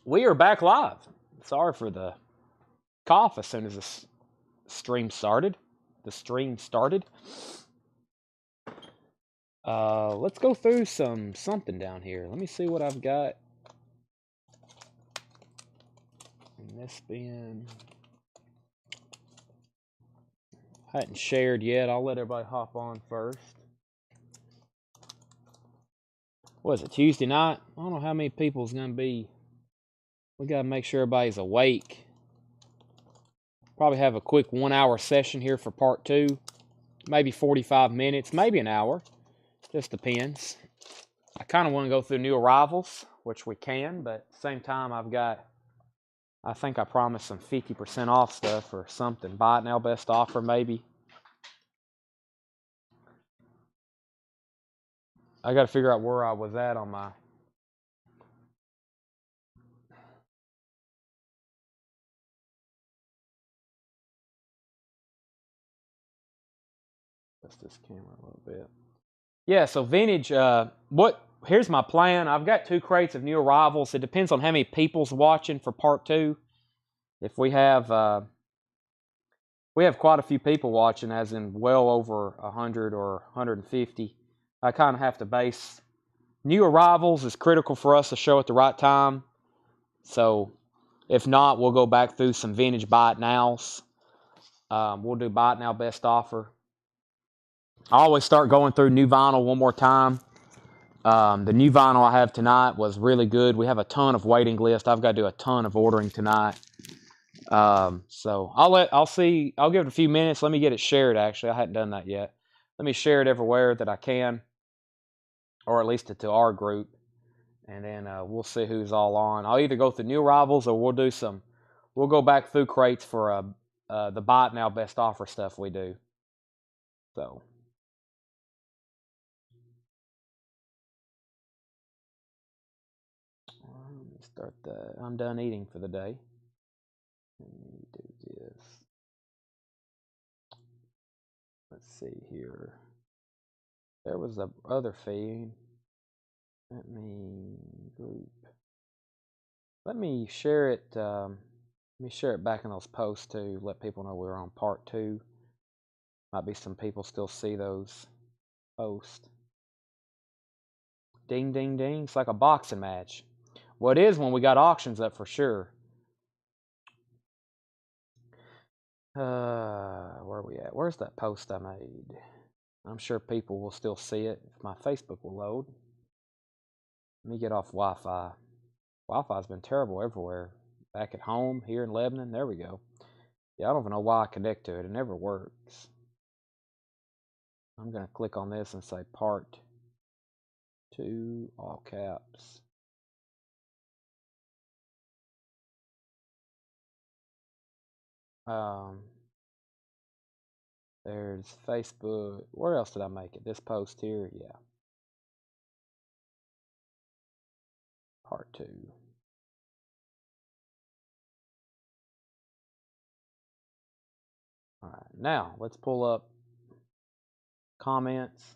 We are back live. Sorry for the cough as soon as this stream started. Let's go through something down here. Let me see what I've got in this bin. Hadn't shared yet. I'll let everybody hop on first. What is it, Tuesday night? I don't know how many people's gonna be. We gotta make sure everybody's awake. Probably have a quick 1 hour session here for part 2. Maybe 45 minutes, maybe an hour. Just depends. I kind of want to go through new arrivals, which we can, but at the same time, I think I promised some 50% off stuff or something. Buy it now, best offer, maybe. I got to figure out where I was at on my... Adjust this camera a little bit. Yeah, so vintage, here's my plan. I've got 2 crates of new arrivals. It depends on how many people's watching for part 2. If we have quite a few people watching, as in well over 100 or 150. I kind of have to base new arrivals is critical for us to show at the right time. So if not, we'll go back through some vintage buy it nows. We'll do buy it now, best offer. I always start going through new vinyl one more time. The new vinyl I have tonight was really good. We have a ton of waiting list. I've got to do a ton of ordering tonight. So I'll give it a few minutes. Let me get it shared. Actually, I hadn't done that yet. Let me share it everywhere that I can, or at least to our group, and then we'll see who's all on. I'll either go through new arrivals or we'll go back through crates for the buy it now best offer stuff we do. So. Let me start that. I'm done eating for the day. Let me do this. Let's see here. There was the other feed. Let me group. Let me share it. Let me share it back in those posts too. Let people know we're on part 2. Might be some people still see those posts. Ding, ding, ding. It's like a boxing match. Well, it is when we got auctions up for sure. Where are we at? Where's that post I made? I'm sure people will still see it if my Facebook will load. Let me get off Wi-Fi. Wi-Fi's been terrible everywhere. Back at home, here in Lebanon. There we go. Yeah, I don't even know why I connect to it. It never works. I'm going to click on this and say part 2, all caps. There's Facebook. Where else did I make it? This post here, yeah. Part 2. All right, now let's pull up comments.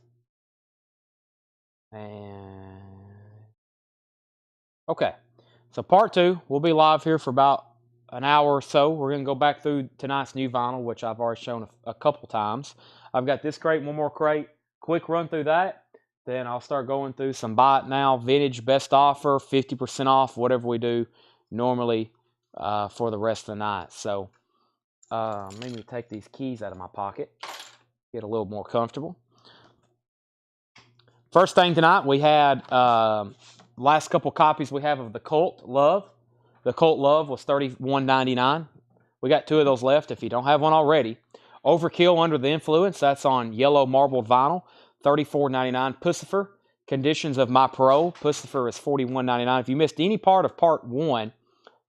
And okay, so part 2, we'll be live here for about an hour or so. We're going to go back through tonight's new vinyl, which I've already shown a couple times. I've got this crate, one more crate. Quick run through that. Then I'll start going through some buy it now, vintage, best offer, 50% off, whatever we do normally for the rest of the night. So let me take these keys out of my pocket, get a little more comfortable. First thing tonight, we had last couple copies we have of the Cult Love. The Cult Love was $31.99. We got 2 of those left if you don't have one already. Overkill Under the Influence, that's on yellow marbled vinyl, $34.99. Pussifer, Conditions of My Parole. Pussifer is $41.99. If you missed any part of part 1,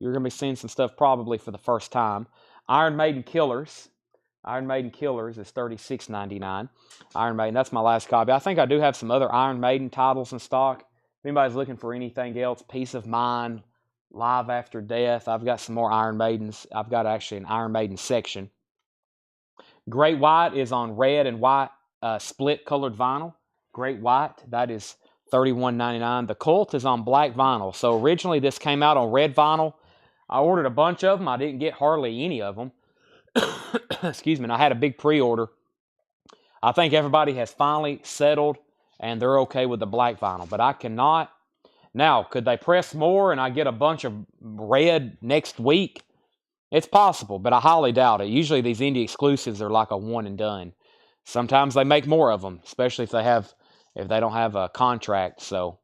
you're going to be seeing some stuff probably for the first time. Iron Maiden Killers. Iron Maiden Killers is $36.99. Iron Maiden, that's my last copy. I think I do have some other Iron Maiden titles in stock. If anybody's looking for anything else, Peace of Mind, Live After Death, I've got some more Iron Maidens. I've got actually an Iron Maiden section. Great White is on red and white split colored vinyl. Great White, that is $31.99. The Cult is on black vinyl. So originally this came out on red vinyl. I ordered a bunch of them. I didn't get hardly any of them. Excuse me. And I had a big pre-order. I think everybody has finally settled and they're okay with the black vinyl. But I cannot. Now, could they press more and I get a bunch of red next week? It's possible, but I highly doubt it. Usually these indie exclusives are like a one and done. Sometimes they make more of them, especially if they don't have a contract. So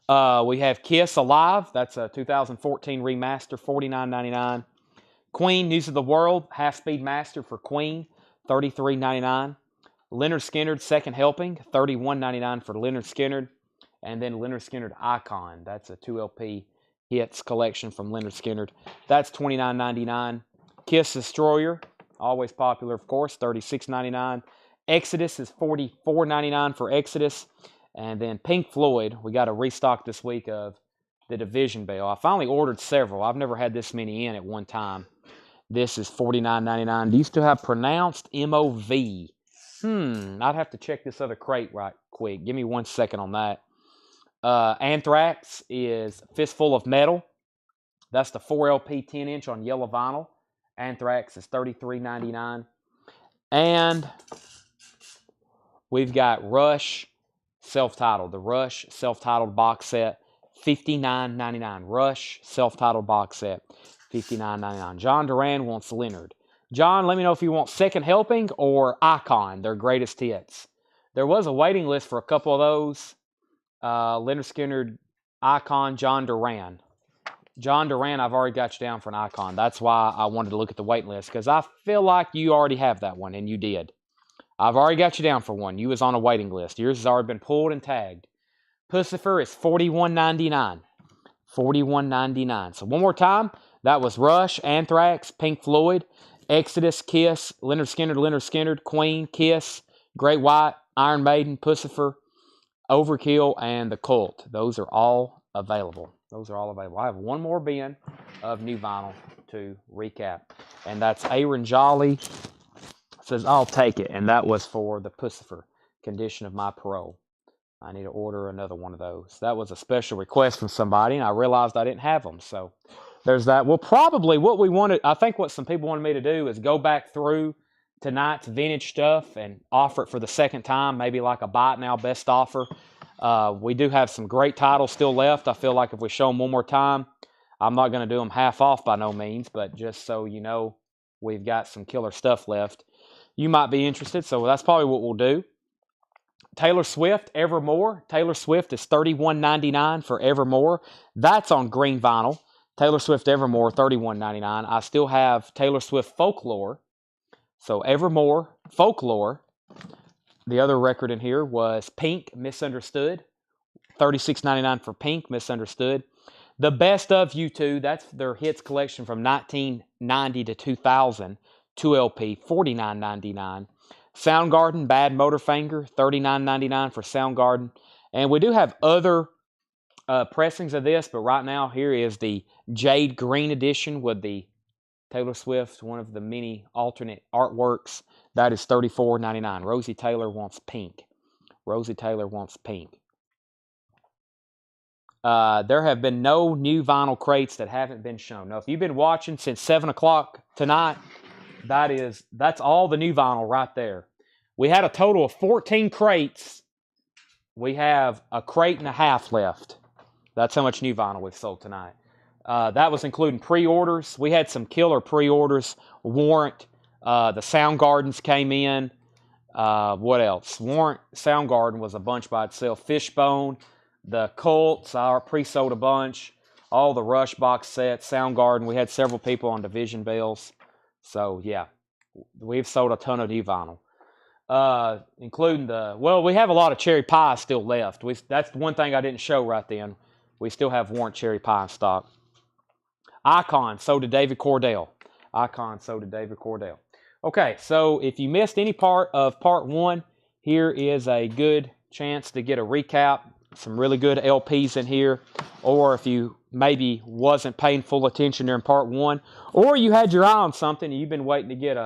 we have Kiss Alive. That's a 2014 remaster, $49.99. Queen News of the World, half-speed master for Queen, $33.99. Leonard Skinner Second Helping, $31.99 for Leonard Skinner. And then Leonard Skinner Icon. That's a 2 LP hits collection from Leonard Skinner. That's $29.99. Kiss Destroyer, always popular, of course, $36.99. Exodus is $44.99 for Exodus. And then Pink Floyd, we got a restock this week of the Division Bell. I finally ordered several. I've never had this many in at one time. This is $49.99. Do you still have pronounced MOV? I'd have to check this other crate right quick. Give me 1 second on that. Anthrax is Fistful of Metal. That's the 4 LP 10-inch on yellow vinyl. Anthrax is $33.99. And we've got Rush self-titled. The Rush self-titled box set, $59.99. Rush self-titled box set, $59.99. John Duran wants Leonard. John, let me know if you want Second Helping or Icon, their greatest hits. There was a waiting list for a couple of those. Leonard Skinner, Icon, John Duran. John Duran, I've already got you down for an Icon. That's why I wanted to look at the waiting list, because I feel like you already have that one, and you did. I've already got you down for one. You was on a waiting list. Yours has already been pulled and tagged. Pussifer is $41.99. $41.99. So one more time, that was Rush, Anthrax, Pink Floyd, Exodus, Kiss, Leonard Skinner, Queen, Kiss, Great White, Iron Maiden, Pussifer, Overkill, and the Cult. Those are all available. I have one more bin of new vinyl to recap. And that's Aaron Jolly. Says, I'll take it. And that was for the Pussifer, Condition of My Parole. I need to order another one of those. That was a special request from somebody, and I realized I didn't have them. So there's that. Well, probably I think what some people wanted me to do is go back through tonight's vintage stuff and offer it for the second time, maybe like a buy it now best offer. We do have some great titles still left. I feel like if we show them one more time, I'm not going to do them half off by no means, but just so you know, we've got some killer stuff left. You might be interested, so that's probably what we'll do. Taylor Swift, Evermore. Taylor Swift is $31.99 for Evermore. That's on green vinyl. Taylor Swift Evermore, $31.99. I still have Taylor Swift Folklore. So Evermore, Folklore. The other record in here was Pink, Misunderstood. $36.99 for Pink, Misunderstood. The Best of U2, that's their hits collection from 1990 to 2000. 2 LP, $49.99. Soundgarden, Bad Motorfinger, $39.99 for Soundgarden. And we do have other pressings of this, but right now here is the Jade Green edition with the Taylor Swift, one of the many alternate artworks. That is $34.99. Rosie Taylor wants pink. Rosie Taylor wants pink. There have been no new vinyl crates that haven't been shown. Now, if you've been watching since 7 o'clock tonight, that's all the new vinyl right there. We had a total of 14 crates. We have a crate and a half left. That's how much new vinyl we've sold tonight. That was including pre-orders. We had some killer pre-orders. Warrant. The Soundgardens came in. What else? Warrant, Soundgarden was a bunch by itself. Fishbone, the Cults, I pre-sold a bunch. All the Rush box sets, Soundgarden. We had several people on Division Bells. So, yeah, we've sold a ton of new vinyl. Including we have a lot of cherry pie still left. That's one thing I didn't show right then. We still have Warrant cherry pie in stock. Icon sold to David Cordell. Okay, so if you missed any part of part 1, here is a good chance to get a recap. Some really good LPs in here. Or if you maybe wasn't paying full attention during part 1, or you had your eye on something and you've been waiting to get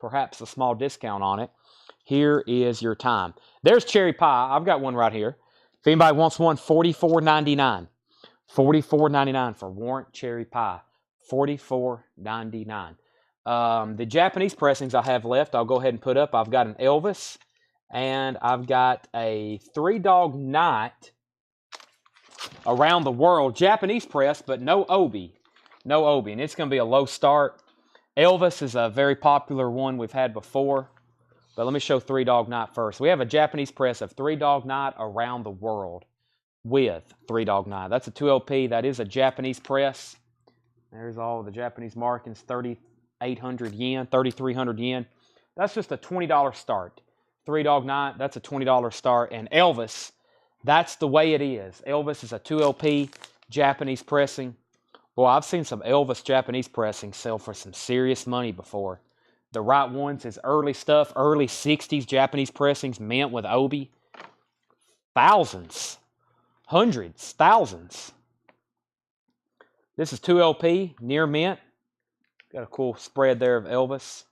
perhaps a small discount on it, Here is your time. There's cherry pie. I've got one right here. If anybody wants one, $44.99. $44.99 for Warrant cherry pie. $44.99. The Japanese pressings I have left, I'll go ahead and put up. I've got an Elvis, and I've got a Three Dog Night Around the World Japanese press, but no obi. No obi, and it's going to be a low start. Elvis is a very popular one we've had before, but let me show Three Dog Night first. We have a Japanese press of Three Dog Night Around the World with Three Dog Night. That's a 2LP. That is a Japanese press. There's all the Japanese markings, 3,800 yen, 3,300 yen. That's just a $20 start. Three Dog Night, that's a $20 start. And Elvis, that's the way it is. Elvis is a 2LP Japanese pressing. Boy, I've seen some Elvis Japanese pressings sell for some serious money before. The right ones is early stuff, early 60s Japanese pressings, mint with obi. Thousands, hundreds, thousands. This is 2LP, near mint. Got a cool spread there of Elvis.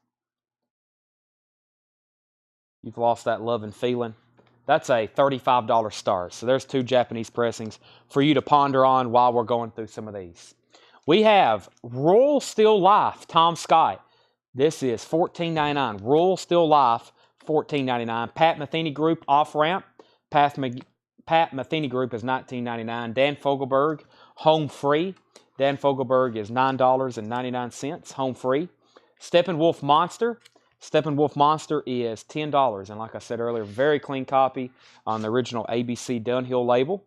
You've lost that love and feeling. That's a $35 start. So there's two Japanese pressings for you to ponder on while we're going through some of these. We have Royal Still Life, Tom Scott. This is $14.99. Royal Still Life, $14.99. Pat Metheny Group, Off Ramp. Pat Metheny Group is $19.99. Dan Fogelberg, Home Free. Dan Fogelberg is $9.99, home free. Steppenwolf Monster. Steppenwolf Monster is $10. And like I said earlier, very clean copy on the original ABC Dunhill label.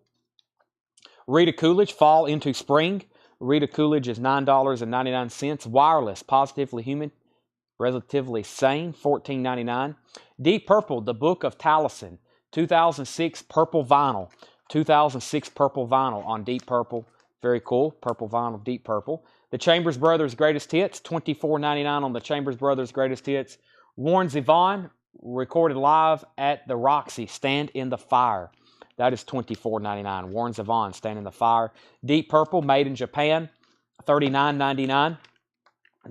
Rita Coolidge, Fall into Spring. Rita Coolidge is $9.99. Wireless, Positively Human, Relatively Sane, $14.99. Deep Purple, The Book of Taliesin, 2006 purple vinyl. 2006 purple vinyl on Deep Purple. Very cool. Purple vinyl, Deep Purple. The Chambers Brothers Greatest Hits, $24.99 on the Chambers Brothers Greatest Hits. Warren Zevon, recorded live at the Roxy, Stand in the Fire. That is $24.99. Warren Zevon, Stand in the Fire. Deep Purple, made in Japan, $39.99.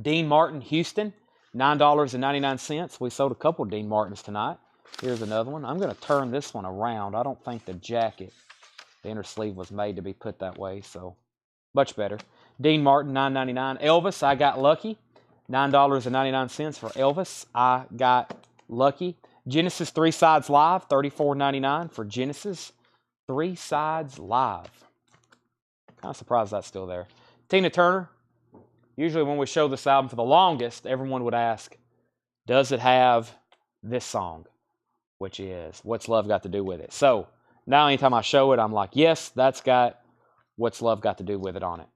Dean Martin, Houston, $9.99. We sold a couple of Dean Martins tonight. Here's another one. I'm going to turn this one around. I don't think the jacket, the inner sleeve was made to be put that way, so much better. Dean Martin, $9.99. Elvis, I Got Lucky, $9.99 for Elvis. I Got Lucky. Genesis 3 Sides Live, $34.99 for Genesis 3 Sides Live. Kind of surprised that's still there. Tina Turner. Usually when we show this album for the longest, everyone would ask, does it have this song? Which is, What's Love Got to Do With It? So now anytime I show it, I'm like, yes, that's got What's Love Got to Do With It on it.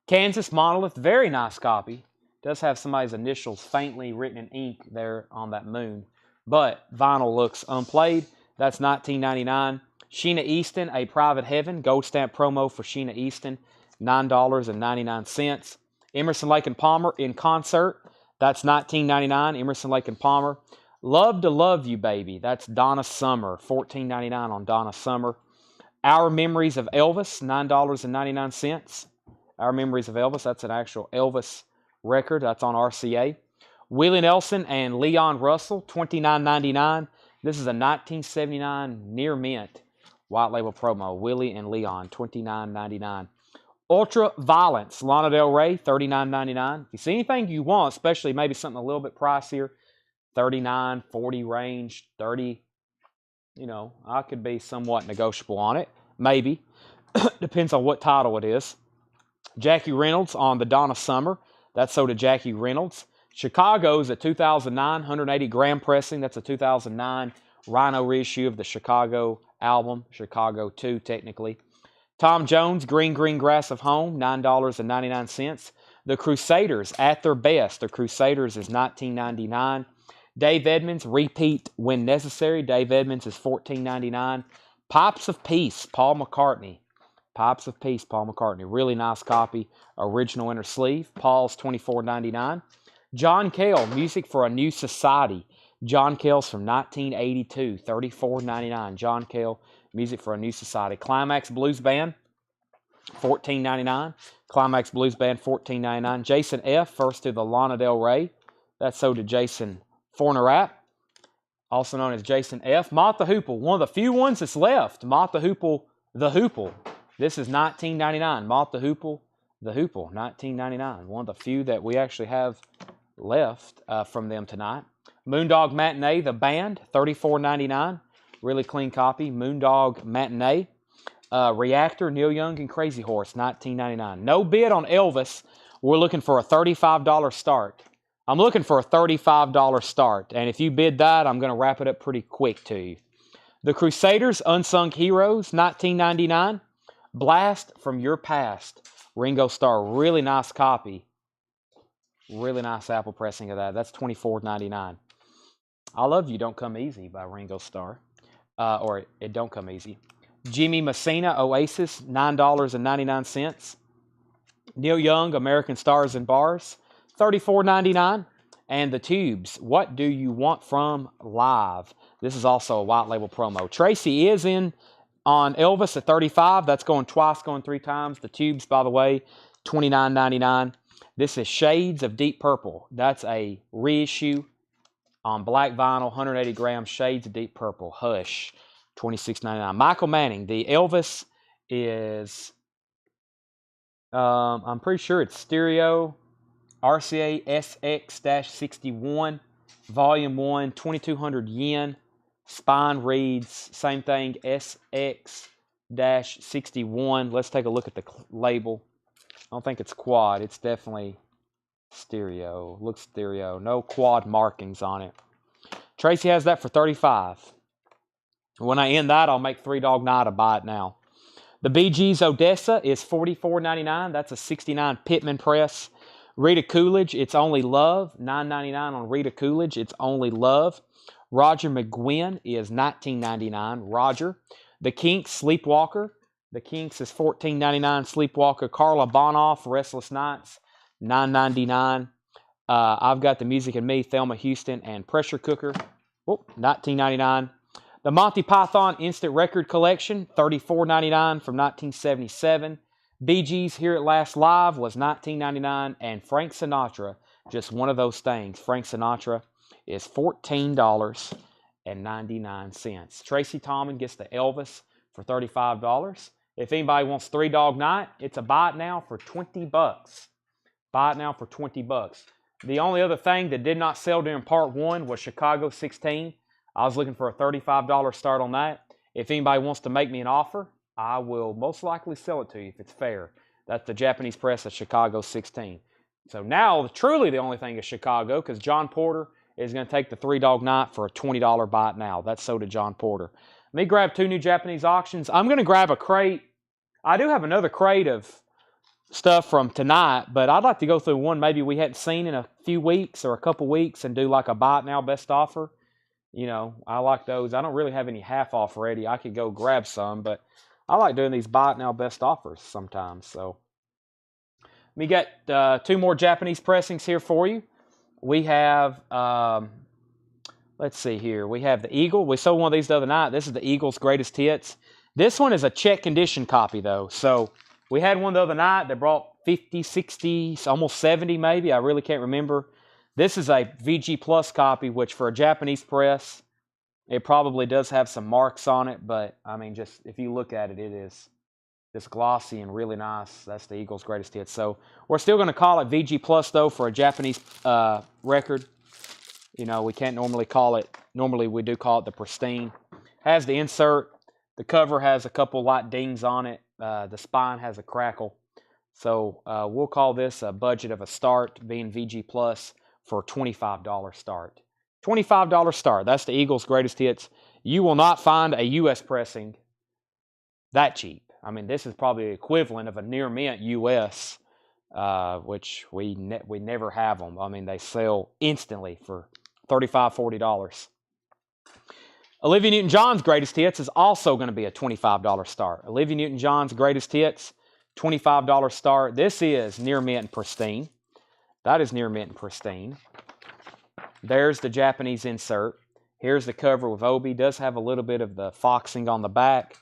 Kansas Monolith, very nice copy. Does have somebody's initials faintly written in ink there on that moon. But vinyl looks unplayed. That's $19.99. Sheena Easton, A Private Heaven, gold stamp promo for Sheena Easton, $9.99. Emerson, Lake and Palmer in concert. That's $19.99. Emerson, Lake and Palmer. Love to Love You, Baby. That's Donna Summer, $14.99 on Donna Summer. Our Memories of Elvis, $9.99. Our Memories of Elvis, that's an actual Elvis record. That's on RCA. Willie Nelson and Leon Russell, $29.99. This is a 1979 near mint white label promo. Willie and Leon, $29.99. Ultra Violence, Lana Del Rey, $39.99. If you see anything you want, especially maybe something a little bit pricier, $39, $40 range, $30, I could be somewhat negotiable on it. Maybe. Depends on what title it is. Jackie Reynolds on the Donna Summer. That's sold to Jackie Reynolds. Chicago's a 2009 180 gram pressing. That's a 2009 Rhino reissue of the Chicago album. Chicago 2, technically. Tom Jones, Green Green Grass of Home, $9.99. The Crusaders, At Their Best. The Crusaders is $19.99. Dave Edmunds, Repeat When Necessary. Dave Edmunds is $14.99. Pipes of Peace, Paul McCartney. Pipes of Peace, Paul McCartney. Really nice copy. Original inner sleeve. Paul's $24.99. John Cale, Music for a New Society. John Cale's from 1982, $34.99. John Cale, Music for a New Society. Climax Blues Band, $14.99. Climax Blues Band, $14.99. Jason F., First to the Lana Del Rey. That's sold to Jason Fornerat. also known as Jason F. Mott the Hoople, one of the few ones that's left. Mott the Hoople, the Hoople. This is 1999. Mott the Hoople, 1999. One of the few that we actually have left from them tonight. Moondog Matinee, the band, $34.99. Really clean copy. Moondog Matinee. Reactor, Neil Young, and Crazy Horse, $19.99. No bid on Elvis. We're looking for a $35 start. I'm looking for a $35 start. And if you bid that, I'm going to wrap it up pretty quick to you. The Crusaders, Unsung Heroes, $19.99. Blast from Your Past, Ringo Starr. Really nice copy. Really nice Apple pressing of that. That's $24.99. I Love You Don't Come Easy by Ringo Starr. Or It Don't Come Easy. Jimmy Messina, Oasis, $9.99. Neil Young, American Stars and Bars, $34.99. And The Tubes, What Do You Want From Live? This is also a white label promo. Tracy is in on Elvis at $35. That's going twice, going 3 times. The Tubes, by the way, $29.99. This is Shades of Deep Purple. That's a reissue on black vinyl, 180 grams, Shades of Deep Purple. Hush, $26.99. Michael Manning, the Elvis is, I'm pretty sure it's stereo, RCA SX-61, Volume 1, 2,200 yen. Spine reads, same thing, SX-61. Let's take a look at the label. I don't think it's quad. It's definitely stereo. Looks stereo. No quad markings on it. Tracy has that for $35. When I end that, I'll make Three Dog Night a buy it now. The Bee Gees Odessa is $44.99. That's a 69 Pittman press. Rita Coolidge, It's Only Love. $9.99 on Rita Coolidge. It's Only Love. Roger McGuinn is $19.99. Roger. The Kinks, Sleepwalker. The Kinks is $14.99. Sleepwalker. Carla Bonoff, Restless Nights, $9.99. I've got The Music and Me, Thelma Houston, and Pressure Cooker, $19.99. The Monty Python Instant Record Collection, $34.99 from 1977. Bee Gees Here at Last Live was $19.99. And Frank Sinatra, Just One of Those Things. Frank Sinatra is $14.99. Tracy Tallman gets the Elvis for $35. If anybody wants Three Dog Night, it's a buy it now for $20. Buy it now for $20. The only other thing that did not sell during part 1 was Chicago 16. I was looking for a $35 start on that. If anybody wants to make me an offer, I will most likely sell it to you if it's fair. That's the Japanese press of Chicago 16. So now, truly the only thing is Chicago, because John Porter is going to take the Three Dog Night for a $20 buy it now. That's so to John Porter. Let me grab 2 new Japanese auctions. I'm going to grab a crate. I do have another crate of stuff from tonight, but I'd like to go through one maybe we hadn't seen in a few weeks or a couple weeks and do like a buy it now best offer. You know, I like those. I don't really have any half off ready. I could go grab some, but I like doing these buy it now best offers sometimes. So we got 2 more Japanese pressings here for you. We have, let's see here. We have the Eagle. We sold one of these the other night. This is the Eagle's Greatest Hits. This one is a check condition copy though. So we had one the other night that brought 50, 60, almost 70 maybe. I really can't remember. This is a VG Plus copy, which for a Japanese press, it probably does have some marks on it. But, I mean, just if you look at it, it is just glossy and really nice. That's the Eagles' Greatest Hits. So we're still going to call it VG Plus, though, for a Japanese record. You know, we can't normally call it. Normally, we do call it the Pristine. Has the insert. The cover has a couple light dings on it. The spine has a crackle. So we'll call this a budget of a start, being VG Plus, for a $25 start. $25 start. That's the Eagles' Greatest Hits. You will not find a U.S. pressing that cheap. I mean, this is probably the equivalent of a near mint U.S., which we never have them. I mean, they sell instantly for $35, $40. Olivia Newton-John's Greatest Hits is also going to be a $25 start. Olivia Newton-John's Greatest Hits, $25 start. This is near mint and pristine. That is near mint and pristine. There's the Japanese insert. Here's the cover with Obi. Does have a little bit of the foxing on the back.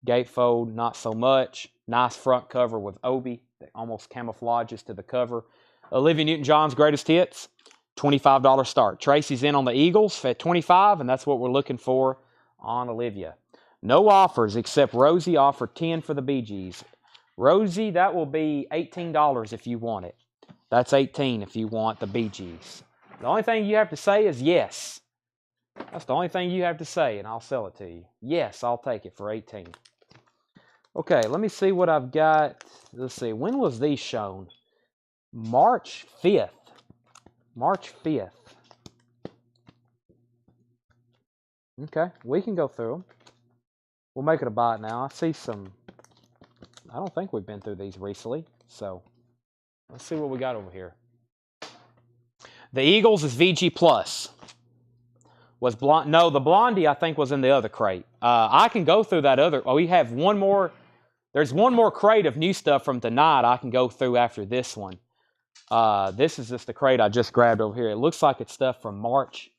Gatefold, not so much. Nice front cover with Obi that almost camouflages to the cover. Olivia Newton-John's Greatest Hits, $25 start. Tracy's in on the Eagles at 25, and that's what we're looking for on Olivia. No offers except Rosie offered 10 for the BGs. Rosie, that will be $18 if you want it. That's 18 if you want the BGs. The only thing you have to say is yes. That's the only thing you have to say, and I'll sell it to you. Yes, I'll take it for 18. Okay, let me see what I've got. Let's see. When was these shown? March 5th. March 5th. Okay, we can go through them. We'll make it a bite now. I see some. I don't think we've been through these recently, so let's see what we got over here. The Eagles is VG Plus. Was blonde? No, the Blondie I think was in the other crate. I can go through that other. Oh, we have one more. There's one more crate of new stuff from tonight I can go through after this one. This is just the crate I just grabbed over here. It looks like it's stuff from March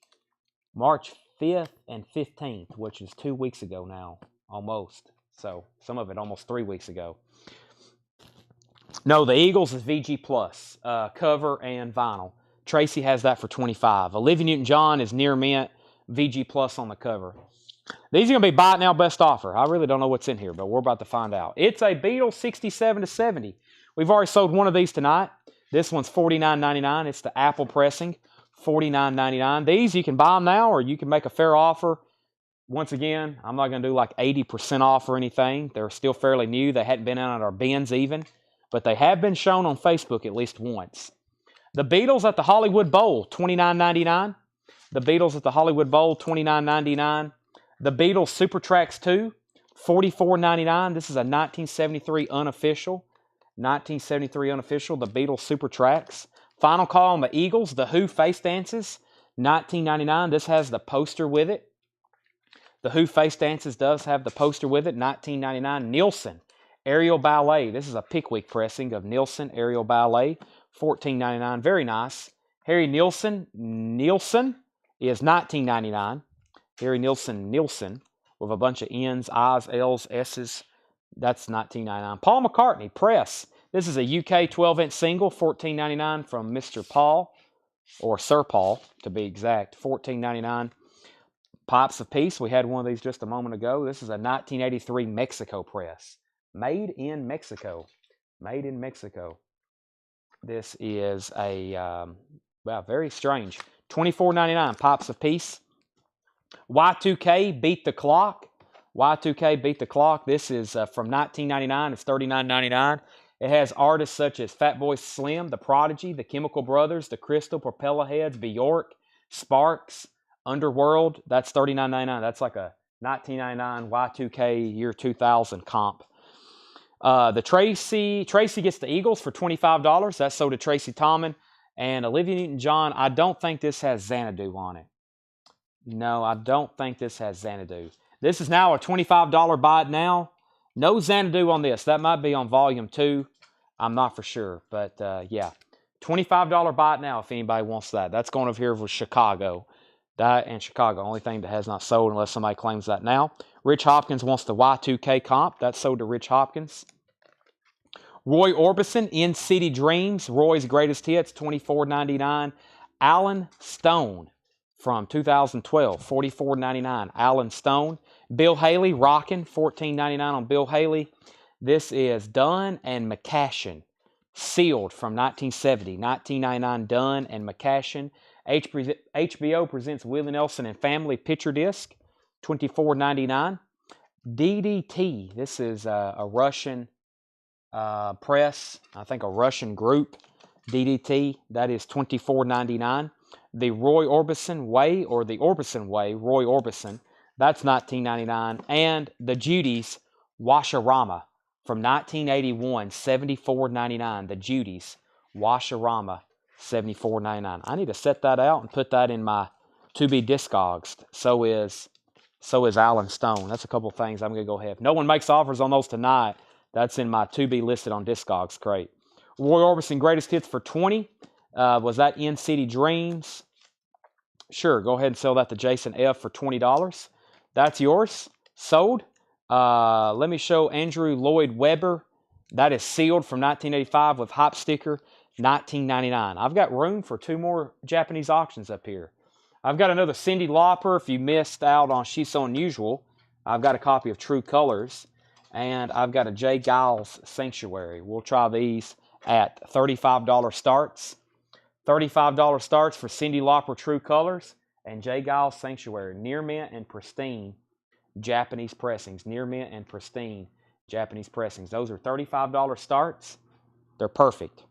5th and 15th, which is 2 weeks ago now, almost. So some of it almost 3 weeks ago. No, the Eagles is VG Plus, cover and vinyl. Tracy has that for 25. Olivia Newton-John is near mint, VG Plus on the cover. These are going to be buy it now best offer. I really don't know what's in here, but we're about to find out. It's a Beetle 67 to 70. We've already sold one of these tonight. This one's $49.99. It's the Apple pressing, $49.99. These, you can buy them now or you can make a fair offer. Once again, I'm not going to do like 80% off or anything. They're still fairly new. They hadn't been out at our bins even, but they have been shown on Facebook at least once. The Beatles at the Hollywood Bowl, $29.99. The Beatles at the Hollywood Bowl, $29.99. The Beatles Super Tracks 2, $44.99. This is a 1973 unofficial. 1973 unofficial, the Beatles Super Tracks. Final call on the Eagles, the Who Face Dances, $19.99. This has the poster with it. The Who Face Dances does have the poster with it, $19.99. Nielsen Aerial Ballet. This is a Pickwick pressing of Nielsen Aerial Ballet, $14.99. Very nice. Harry Nielsen is $19.99. Harry Nielsen with a bunch of N's, I's, L's, S's. That's $19.99. Paul McCartney Press. This is a UK 12-inch single, $14.99 from Mr. Paul, or Sir Paul to be exact, $14.99. Pipes of Peace. We had one of these just a moment ago. This is a 1983 Mexico press. Made in Mexico. Made in Mexico. This is a, very strange. $24.99, Pipes of Peace. Y2K Beat the Clock. Y2K Beat the Clock. This is from 1999. It's $39.99. It has artists such as Fatboy Slim, The Prodigy, The Chemical Brothers, The Crystal, Propeller Heads, Bjork, Sparks, Underworld. That's $39.99. That's like a 1999 Y2K year 2000 comp. The Tracy gets the Eagles for $25. That's sold to Tracy Tomlin. And Olivia Newton-John, I don't think this has Xanadu on it. No, I don't think this has Xanadu. This is now a $25 buy it now. No Xanadu on this. That might be on volume 2. I'm not for sure. But, yeah. $25 buy it now if anybody wants that. That's going over here with Chicago. That and Chicago. Only thing that has not sold unless somebody claims that now. Rich Hopkins wants the Y2K comp. That's sold to Rich Hopkins. Roy Orbison, In City Dreams. Roy's Greatest Hits, $24.99. Alan Stone from 2012, $44.99. Alan Stone. Bill Haley, Rockin', $14.99 on Bill Haley. This is Dunn and McCashin. Sealed from 1970. $19.99 Dunn and McCashin. HBO presents Willie Nelson and Family Picture Disc, $24.99. DDT. This is a Russian press. I think a Russian group. DDT. That is $24.99. The Roy Orbison Way, or the Orbison Way, Roy Orbison. That's $19.99. And the Judies, Washarama from 1981, $74.99. The Judies, Washarama, $74.99. I need to set that out and put that in my to-be discogs. So is Alan Stone. That's a couple things I'm going to go ahead. If no one makes offers on those tonight, that's in my to-be listed on discogs crate. Roy Orbison Greatest Hits for $20. Was that In City Dreams? Sure, go ahead and sell that to Jason F. for $20. That's yours. Sold. Let me show Andrew Lloyd Webber. That is sealed from 1985 with hop sticker. $19.99. I've got room for 2 more Japanese auctions up here. I've got another Cyndi Lauper. If you missed out on She's So Unusual, I've got a copy of True Colors. And I've got a J. Giles Sanctuary. We'll try these at $35 starts. $35 starts for Cyndi Lauper True Colors and J. Giles Sanctuary. Near mint and pristine Japanese pressings. Near mint and pristine Japanese pressings. Those are $35 starts. They're perfect.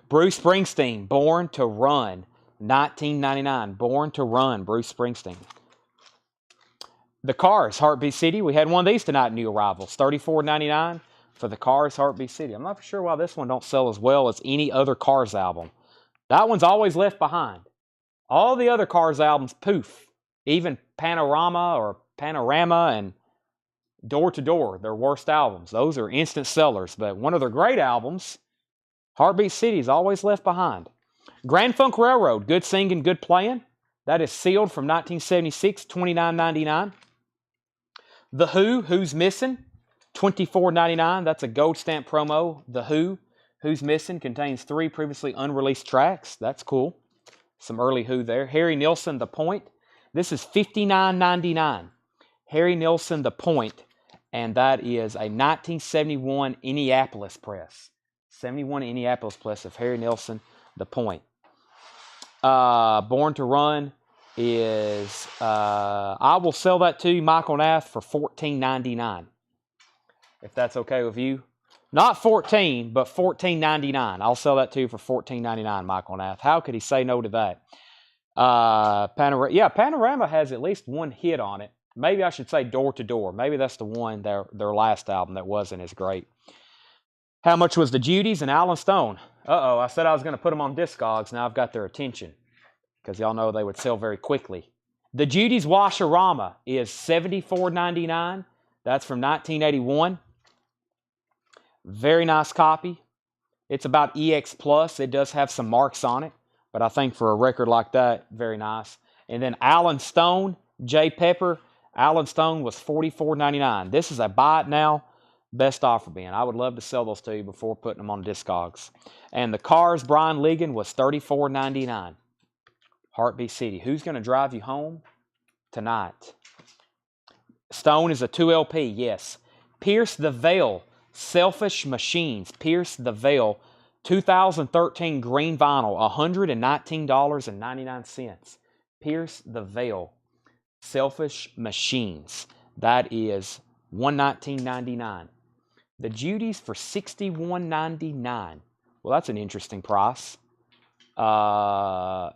Bruce Springsteen, Born to Run, $19.99. Born to Run, Bruce Springsteen. The Cars, Heartbeat City. We had one of these tonight, new arrivals. $34.99 for the Cars, Heartbeat City. I'm not sure why this one don't sell as well as any other Cars album. That one's always left behind. All the other Cars albums, poof. Even Panorama and Door to Door, their worst albums. Those are instant sellers. But one of their great albums, Heartbeat City, is always left behind. Grand Funk Railroad, Good Singing, Good Playing. That is sealed from 1976, $29.99. The Who, Who's Missing, $24.99. That's a gold stamp promo. The Who, Who's Missing, contains 3 previously unreleased tracks. That's cool. Some early Who there. Harry Nilsson, The Point. This is $59.99. Harry Nilsson, The Point. And that is a 1971 Indianapolis press. 71 Indianapolis press of Harry Nilsson, The Point. Born to Run is, I will sell that to Michael Nath for $14.99. If that's okay with you. Not 14, but $14.99. I'll sell that to you for $14.99, Michael Nath. How could he say no to that? Panorama has at least one hit on it. Maybe I should say Door to Door. Maybe that's the one, their last album that wasn't as great. How much was the Judies and Alan Stone? Uh-oh, I said I was going to put them on Discogs. Now I've got their attention. Because y'all know they would sell very quickly. The Judies Washarama is $74.99. That's from 1981. Very nice copy. It's about EX Plus. It does have some marks on it. But I think for a record like that, very nice. And then Alan Stone, J. Pepper. Alan Stone was $44.99. This is a buy it now, best offer bin. I would love to sell those to you before putting them on Discogs. And the Cars, Brian Ligon, was $34.99. Heartbeat City. Who's going to drive you home tonight? Stone is a 2LP, yes. Pierce the Veil, Selfish Machines. Pierce the Veil, 2013 green vinyl, $119.99. Pierce the Veil, Selfish Machines. That is $119.99. The Judies for $61.99. Well, that's an interesting price. 10,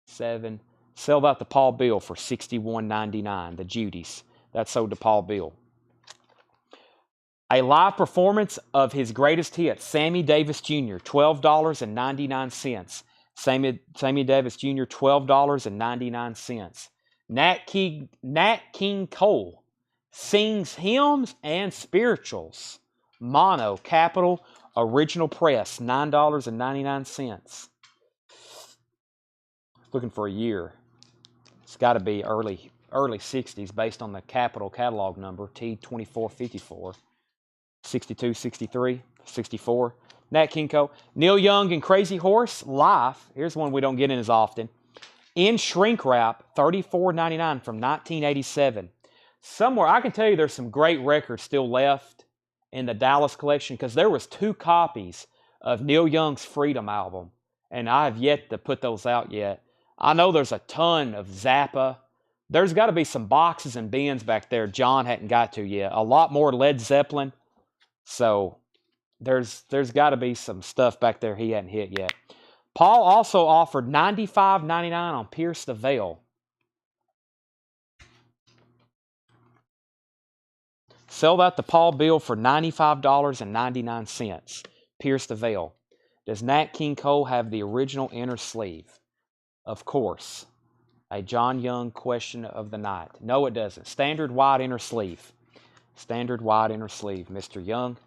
7. Sell that to Paul Bill for $61.99. The Judies. That's sold to Paul Bill. A live performance of his greatest hit, Sammy Davis Jr., $12.99. Sammy Davis Jr., $12.99. Nat King Cole sings hymns and spirituals. Mono, Capital, Original Press, $9.99. Looking for a year. It's got to be early 60s based on the Capitol catalog number, T2454. 62, 63, 64. Nat King Cole. Neil Young and Crazy Horse, Life. Here's one we don't get in as often. In shrink wrap, $34.99 from 1987. Somewhere, I can tell you there's some great records still left in the Dallas collection because there was 2 copies of Neil Young's Freedom album, and I have yet to put those out yet. I know there's a ton of Zappa. There's got to be some boxes and bins back there John hadn't got to yet. A lot more Led Zeppelin. So there's got to be some stuff back there he hadn't hit yet. Paul also offered $95.99 on Pierce the Veil. Sell that to Paul Bill for $95.99. Pierce the Veil. Does Nat King Cole have the original inner sleeve? Of course. A John Young question of the night. No, it doesn't. Standard wide inner sleeve. Standard wide inner sleeve, Mr. Young.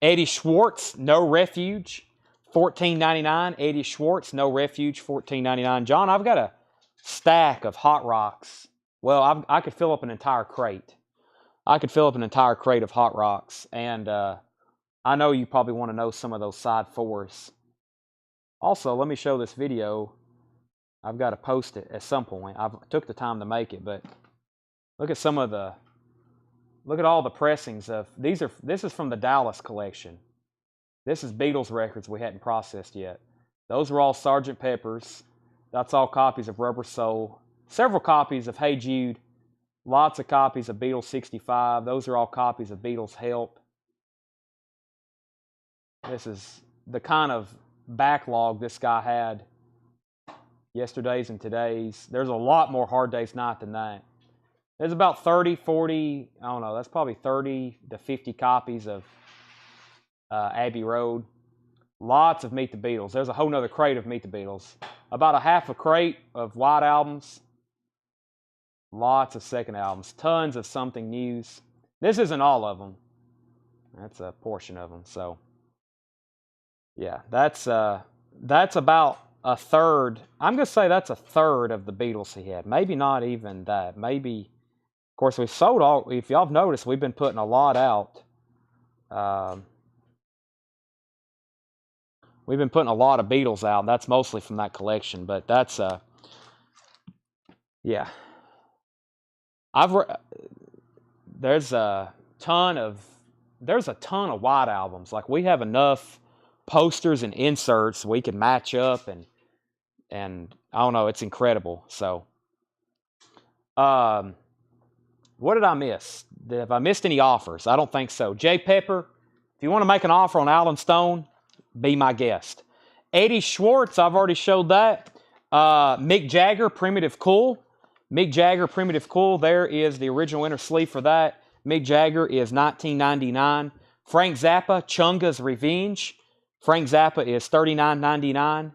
Eddie Schwartz, No Refuge, $14.99. Eddie Schwartz, No Refuge, $14.99. John, I've got a stack of Hot Rocks. Well, I could fill up an entire crate. I could fill up an entire crate of Hot Rocks. And I know you probably want to know some of those side fours. Also, let me show this video. I've got to post it at some point. I took the time to make it, but look at some of the, look at all the pressings of, this is from the Dallas collection. This is Beatles records we hadn't processed yet. Those were all Sgt. Pepper's. That's all copies of Rubber Soul. Several copies of Hey Jude. Lots of copies of Beatles 65. Those are all copies of Beatles Help. This is the kind of backlog this guy had. Yesterday's and today's. There's a lot more Hard Day's Night than that. There's about 30, 40, I don't know, that's probably 30 to 50 copies of Abbey Road. Lots of Meet the Beatles. There's a whole nother crate of Meet the Beatles. About a half a crate of White Albums. Lots of second albums. Tons of Something News. This isn't all of them. That's a portion of them. So, yeah, that's about a third. I'm going to say that's a third of the Beatles he had. Maybe not even that. Maybe, of course, we sold all. If y'all have noticed, we've been putting a lot out. We've been putting a lot of Beatles out. That's mostly from that collection, but that's yeah. There's a ton of White Albums. Like, we have enough posters and inserts we can match up, and I don't know, it's incredible. So, what did I miss? Have I missed any offers? I don't think so. J. Pepper, if you want to make an offer on Alan Stone, be my guest. Eddie Schwartz, I've already showed that. Mick Jagger, Primitive Cool. Mick Jagger, Primitive Cool, there is the original inner sleeve for that. Mick Jagger is $19.99. Frank Zappa, Chunga's Revenge. Frank Zappa is $39.99.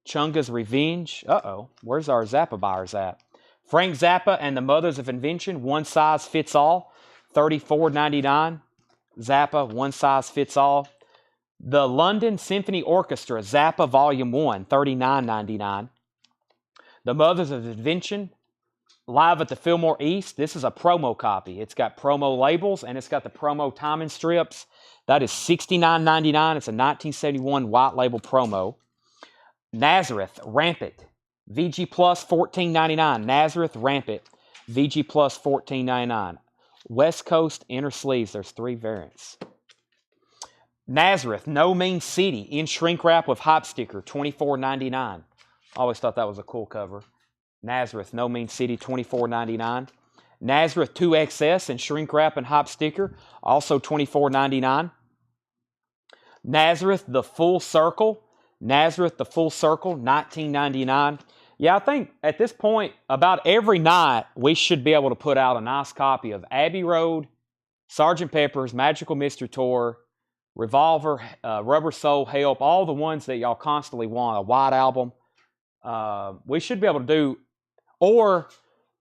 Chunga's Revenge. Uh-oh, where's our Zappa buyers at? Frank Zappa and the Mothers of Invention, One Size Fits All, $34.99. Zappa, One Size Fits All. The London Symphony Orchestra, Zappa Volume 1, $39.99. The Mothers of Invention, Live at the Fillmore East. This is a promo copy. It's got promo labels, and it's got the promo timing strips. That is $69.99. It's a 1971 white label promo. Nazareth, Rampant, VG Plus, $14.99. Nazareth, Rampant, VG Plus, $14.99. West Coast inner sleeves. There's 3 variants. Nazareth, No Mean City, in shrink wrap with hype sticker, $24.99. I always thought that was a cool cover. Nazareth, No Mean City, $24.99. Nazareth 2XS in shrink wrap and hype sticker, also $24.99. Nazareth, The Full Circle. Nazareth, The Full Circle, $19.99. Yeah, I think at this point, about every night, we should be able to put out a nice copy of Abbey Road, Sgt. Pepper's, Magical Mystery Tour, Revolver, Rubber Soul, Help, all the ones that y'all constantly want, a White Album. We should be able to do, or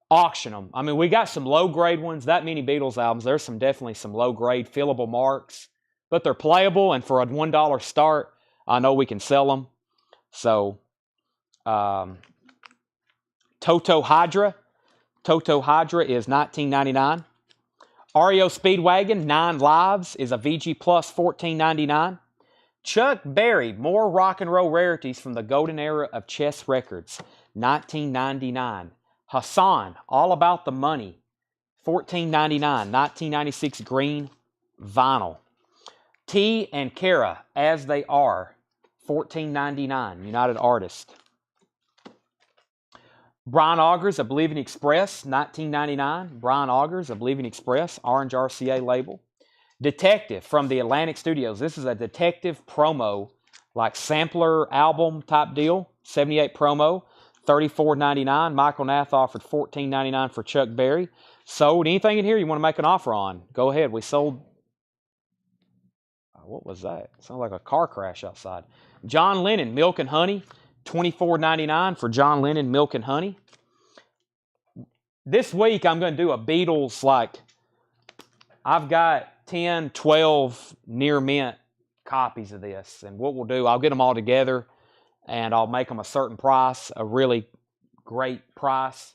auction them. I mean, we got some low-grade ones. That many Beatles albums, there's definitely some low-grade fillable marks, but they're playable, and for a $1 start, I know we can sell them. So, Toto Hydra. Toto Hydra is $19.99. REO Speedwagon, 9 Lives, is a VG Plus, $14.99. Chuck Berry, more rock and roll rarities from the golden era of chess records, $19.99. Hassan, All About the Money, $14.99. 1996 green vinyl. T and Kara, As They Are, $14.99. United Artists. Brian Augers, A Believing Express, $19.99. Brian Augers, A Believing Express, Orange RCA label. Detective from the Atlantic Studios. This is a detective promo, like sampler album type deal. 78 promo, $34.99. Michael Nath offered $14.99 for Chuck Berry. Sold anything in here you want to make an offer on? Go ahead. We sold. What was that? Sounds like a car crash outside. John Lennon, Milk and Honey, $24.99 for John Lennon, Milk and Honey. This week I'm going to do a Beatles, like, I've got 10, 12 near mint copies of this. And what we'll do, I'll get them all together and I'll make them a certain price, a really great price,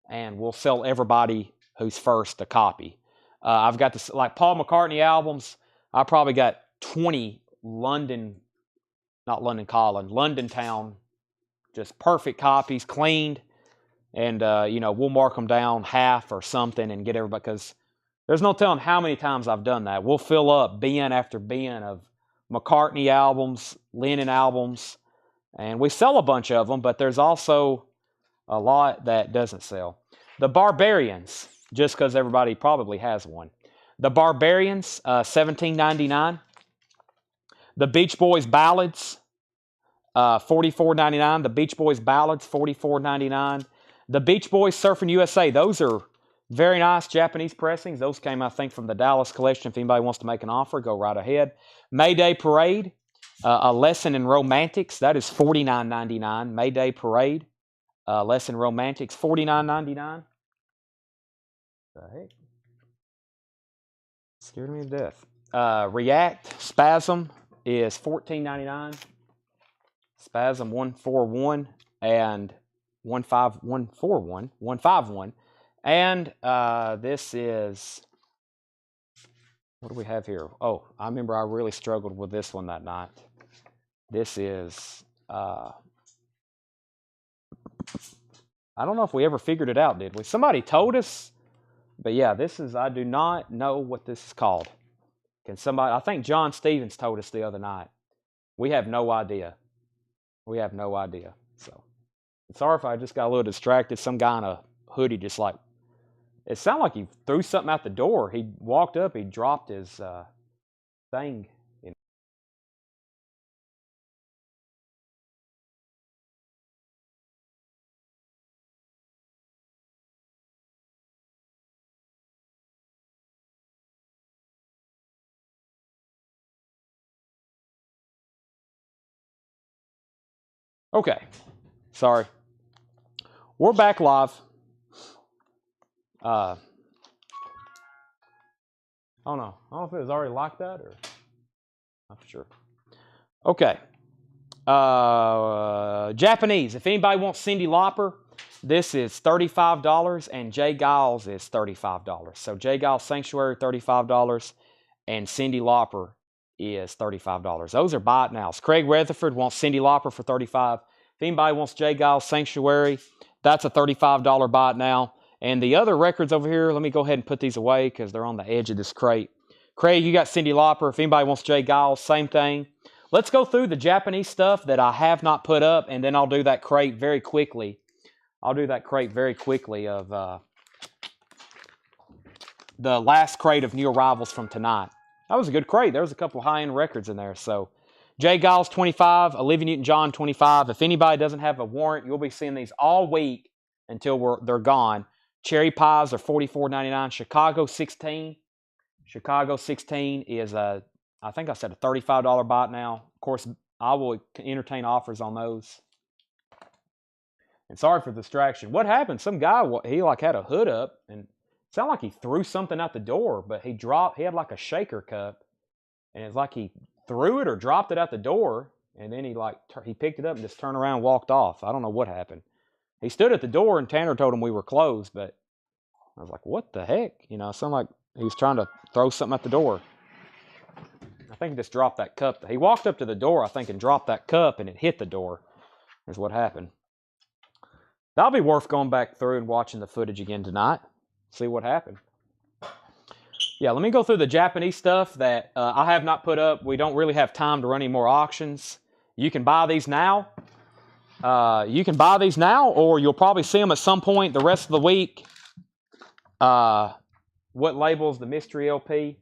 and we'll sell everybody who's first a copy. I've got this, like Paul McCartney albums, I probably got 20 London, not London Calling, London Town, just perfect copies, cleaned. And, we'll mark them down half or something and get everybody, because there's no telling how many times I've done that. We'll fill up bin after bin of McCartney albums, Lennon albums, and we sell a bunch of them, but there's also a lot that doesn't sell. The Barbarians, just because everybody probably has one. The Barbarians, $17.99. The Beach Boys Ballads, $44.99. The Beach Boys Ballads, $44.99. The Beach Boys Surfing USA, those are very nice Japanese pressings. Those came, I think, from the Dallas collection. If anybody wants to make an offer, go right ahead. Mayday Parade, A Lesson in Romantics, that is $49.99. Mayday Parade, Lesson in Romantics, $49.99. The heck? Scared me to death. React Spasm is $14.99. Spasm 141 and 151. And this is, what do we have here? Oh, I remember I really struggled with this one that night. This is, I don't know if we ever figured it out, did we? Somebody told us, but yeah, this is, I do not know what this is called. Can somebody, I think John Stevens told us the other night. We have no idea. We have no idea. So, sorry if I just got a little distracted. Some guy in a hoodie just like, it sounded like he threw something out the door. He walked up, he dropped his thing. Okay, sorry. We're back live. Oh no, I don't know if it was already like that or not sure. Okay. Japanese. If anybody wants Cyndi Lauper, this is $35 and Jay Giles is $35. So Jay Giles Sanctuary, $35, and Cyndi Lauper is $35. Those are buy it nows. Craig Rutherford wants Cyndi Lauper for $35. If anybody wants Jay Giles Sanctuary, that's a $35 buy it now. And the other records over here, let me go ahead and put these away because they're on the edge of this crate. Craig, you got Cyndi Lauper. If anybody wants Jay Giles, same thing. Let's go through the Japanese stuff that I have not put up, and then I'll do that crate very quickly. I'll do that crate very quickly of the last crate of new arrivals from tonight. That was a good crate. There was a couple high-end records in there. So Jay Giles, 25. Olivia Newton-John, 25. If anybody doesn't have a warrant, you'll be seeing these all week until they're gone. Cherry Pies are $44.99. Chicago 16. Chicago 16 is I think I said a $35 buy it now. Of course, I will entertain offers on those. And sorry for the distraction. What happened? Some guy, he like had a hood up and it sounded like he threw something out the door, but he had like a shaker cup, and it's like he threw it or dropped it out the door, and then he picked it up and just turned around and walked off. I don't know what happened. He stood at the door and Tanner told him we were closed, but I was like, what the heck? It sounded like he was trying to throw something at the door. I think he just dropped that cup. He walked up to the door, I think, and dropped that cup, and it hit the door, is what happened. That'll be worth going back through and watching the footage again tonight. See what happened. Yeah, let me go through the Japanese stuff that I have not put up. We don't really have time to run any more auctions. You can buy these now. Or you'll probably see them at some point the rest of the week. What label is the mystery LP?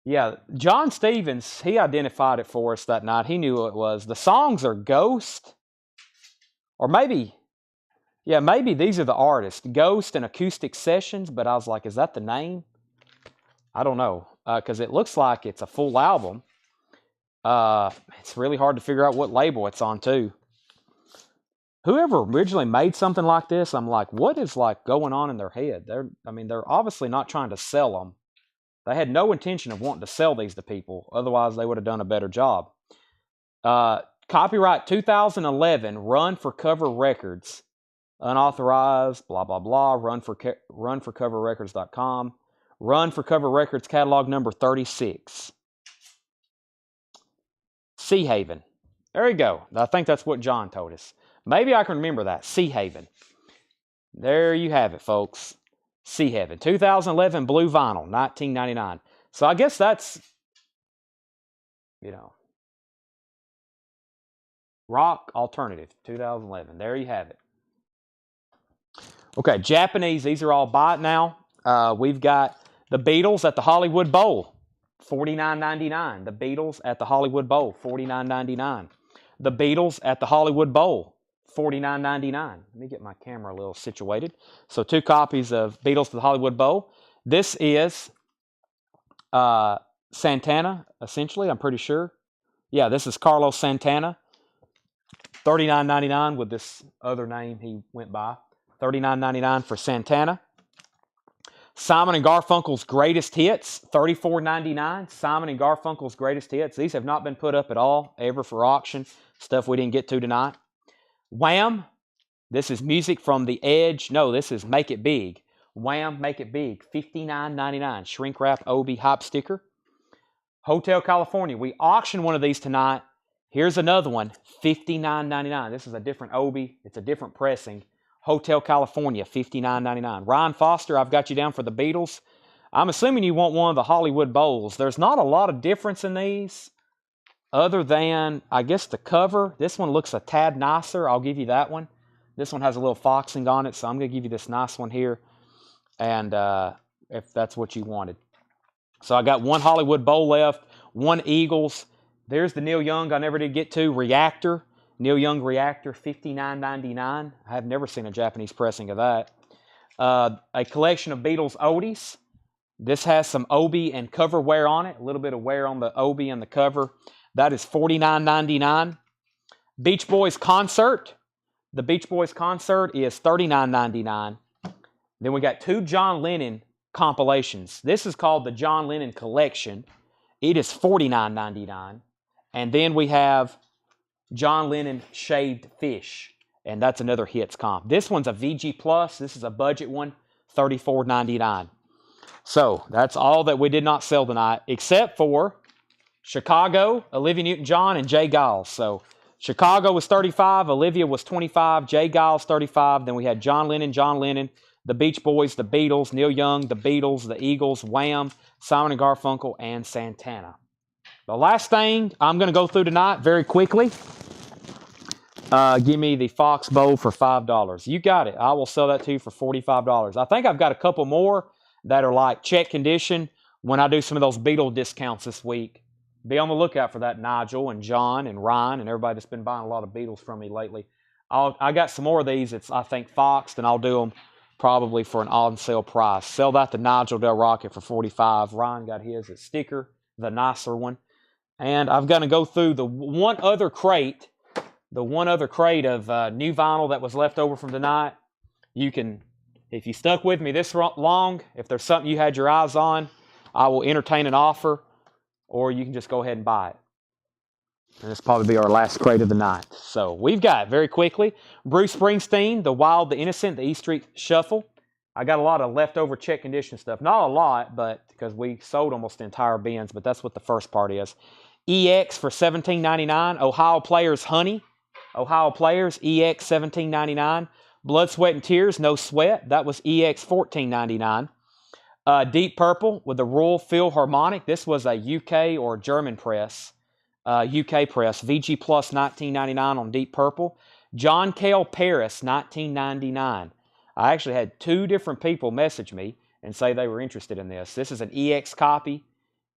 Yeah, John Stevens, he identified it for us that night. He knew who it was. The songs are Ghost, or maybe these are the artists, Ghost and Acoustic Sessions, but I was like, is that the name? I don't know, because it looks like it's a full album. It's really hard to figure out what label it's on, too. Whoever originally made something like this, I'm like, what is going on in their head? They're obviously not trying to sell them. They had no intention of wanting to sell these to people. Otherwise, they would have done a better job. Copyright 2011, Run for Cover Records. Unauthorized, blah, blah, blah. Runforcoverrecords.com. Run for Cover Records catalog number 36. Sea Haven. There you go. I think that's what John told us. Maybe I can remember that. Sea Haven. There you have it, folks. Sea Haven. 2011 blue vinyl, $19.99. So I guess that's, you know, rock alternative, 2011. There you have it. Okay, Japanese. These are all buy it now. We've got the Beatles at the Hollywood Bowl, $49.99. The Beatles at the Hollywood Bowl, $49.99. The Beatles at the Hollywood Bowl, $49.99. Let me get my camera a little situated. So 2 copies of Beatles to the Hollywood Bowl. This is Santana, essentially, I'm pretty sure. Yeah, this is Carlos Santana. $39.99 with this other name he went by. $39.99 for Santana. Simon & Garfunkel's Greatest Hits, $34.99. Simon & Garfunkel's Greatest Hits. These have not been put up at all, ever for auction. Stuff we didn't get to tonight. Wham! This is music from The Edge. No, this is Make It Big. Wham! Make It Big, $59.99. Shrink wrap Obi hop sticker. Hotel California. We auctioned one of these tonight. Here's another one, $59.99. This is a different Obi. It's a different pressing. Hotel California, $59.99. Ryan Foster, I've got you down for the Beatles. I'm assuming you want one of the Hollywood Bowls. There's not a lot of difference in these other than, I guess, the cover. This one looks a tad nicer. I'll give you that one. This one has a little foxing on it, so I'm going to give you this nice one here, and if that's what you wanted. So I got one Hollywood Bowl left, one Eagles. There's the Neil Young I never did get to, Reactor. Neil Young Reactor, $59.99. I have never seen a Japanese pressing of that. A collection of Beatles oldies. This has some Obi and cover wear on it. A little bit of wear on the Obi and the cover. That is $49.99. Beach Boys Concert. The Beach Boys Concert is $39.99. Then we got 2 John Lennon compilations. This is called the John Lennon Collection. It is $49.99. And then we have John Lennon Shaved Fish, and that's another hits comp. This one's a VG Plus. This is a budget one, $34.99. So that's all that we did not sell tonight, except for Chicago, Olivia Newton-John, and Jay Giles. So Chicago was $35, Olivia was $25, Jay Giles $35. Then we had John Lennon, the Beach Boys, the Beatles, Neil Young, the Beatles, the Eagles, Wham, Simon & Garfunkel, and Santana. The last thing I'm going to go through tonight very quickly. Give me the Fox Bowl for $5. You got it. I will sell that to you for $45. I think I've got a couple more that are like check condition when I do some of those Beatle discounts this week. Be on the lookout for that, Nigel and John and Ryan and everybody that's been buying a lot of Beatles from me lately. I got some more of these. It's, I think, Foxed, and I'll do them probably for an on-sale price. Sell that to Nigel Del Rocket for $45. Ryan got his at sticker, the nicer one. And I've got to go through the one other crate of new vinyl that was left over from tonight. You can, if you stuck with me this long, if there's something you had your eyes on, I will entertain an offer, or you can just go ahead and buy it. And this will probably be our last crate of the night. So we've got, very quickly, Bruce Springsteen, The Wild, the Innocent, the E Street Shuffle. I got a lot of leftover check condition stuff. Not a lot, but because we sold almost the entire bins, but that's what the first part is. EX for $17.99. Ohio Players Honey. Ohio Players, EX $17.99. Blood, Sweat, and Tears, No Sweat. That was EX $14.99. Deep Purple with the Royal Philharmonic. This was a UK or German press. UK press. VG Plus $19.99 on Deep Purple. John Cale Paris, $19.99. I actually had 2 different people message me and say they were interested in this. This is an EX copy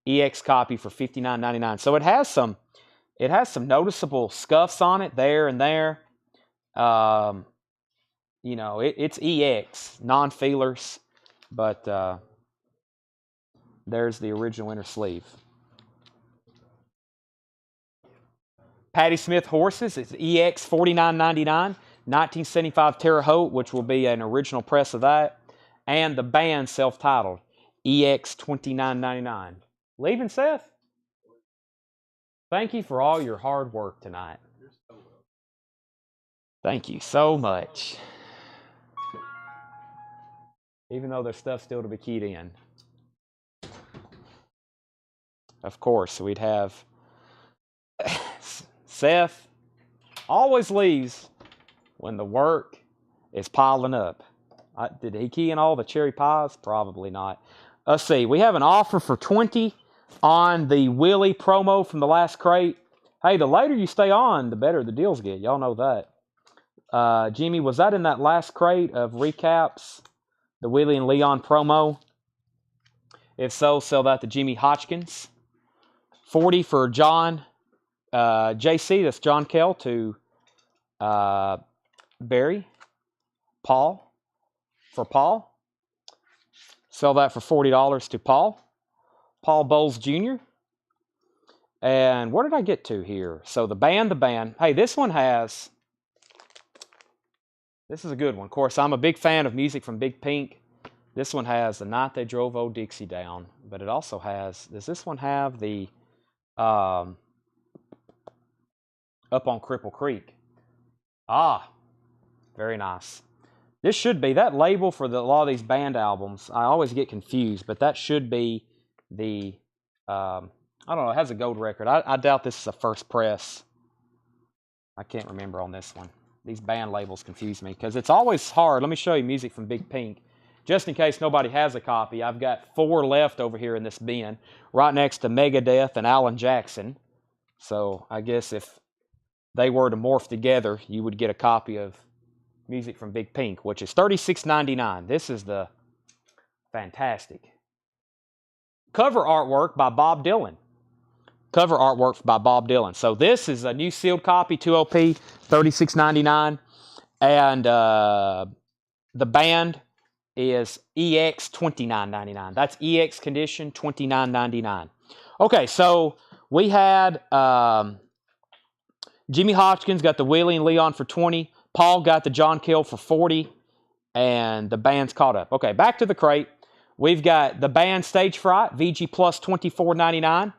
for $59.99. So it has some noticeable scuffs on it there and there. You know, it's EX, non-feelers, but there's the original inner sleeve. Patti Smith Horses, it's EX $49.99. 1975 Terre Haute, which will be an original press of that. And the band self-titled, EX $29.99. Leaving, Seth? Thank you for all your hard work tonight. Thank you so much. Even though there's stuff still to be keyed in. Of course, we'd have Seth always leaves when the work is piling up. Did he key in all the cherry pies? Probably not. Let's see. We have an offer for 20 on the Willie promo from the last crate. Hey, the later you stay on, the better the deals get. Y'all know that. Jimmy, was that in that last crate of recaps? The Willie and Leon promo? If so, sell that to Jimmy Hodgkins. 40 for John. JC, that's John Kell to Barry. Paul. For Paul. Sell that for $40 to Paul. Paul Bowles Jr. And where did I get to here? So the band. Hey, this one has... This is a good one. Of course, I'm a big fan of music from Big Pink. This one has The Night They Drove Old Dixie Down. But it also has... Does this one have the... Up on Cripple Creek? Ah, very nice. This should be, that label for a lot of these band albums, I always get confused, but that should be the, I don't know, it has a gold record. I doubt this is a first press. I can't remember on this one. These band labels confuse me because it's always hard. Let me show you music from Big Pink. Just in case nobody has a copy, I've got 4 left over here in this bin, right next to Megadeth and Alan Jackson. So I guess if they were to morph together, you would get a copy of music from Big Pink, which is $36.99. This is the fantastic cover artwork by Bob Dylan. Cover artwork by Bob Dylan. So this is a new sealed copy, 2LP, $36.99. And the band is EX $29.99. That's EX condition, $29.99. Okay, so we had Jimmy Hodgkins got the Willie and Leon for 20. Paul got the John Kell for 40, and the band's caught up. Okay, back to the crate. We've got the band Stage Fright, VG Plus $24.99.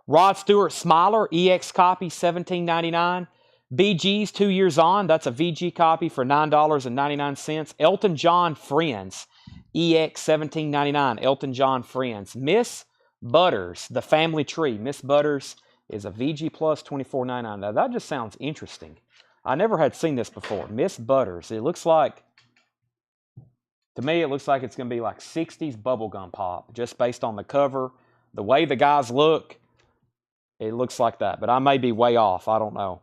Rod Stewart Smiler, EX copy, $17.99. BG's 2 Years On, that's a VG copy for $9.99. Elton John Friends, EX $17.99. Elton John Friends. Miss Butters, The Family Tree. Miss Butters is a VG Plus $24.99. Now, that just sounds interesting. I never had seen this before. Miss Butters. It looks like, to me, it looks like it's going to be like 60s bubblegum pop, just based on the cover. The way the guys look, it looks like that. But I may be way off. I don't know.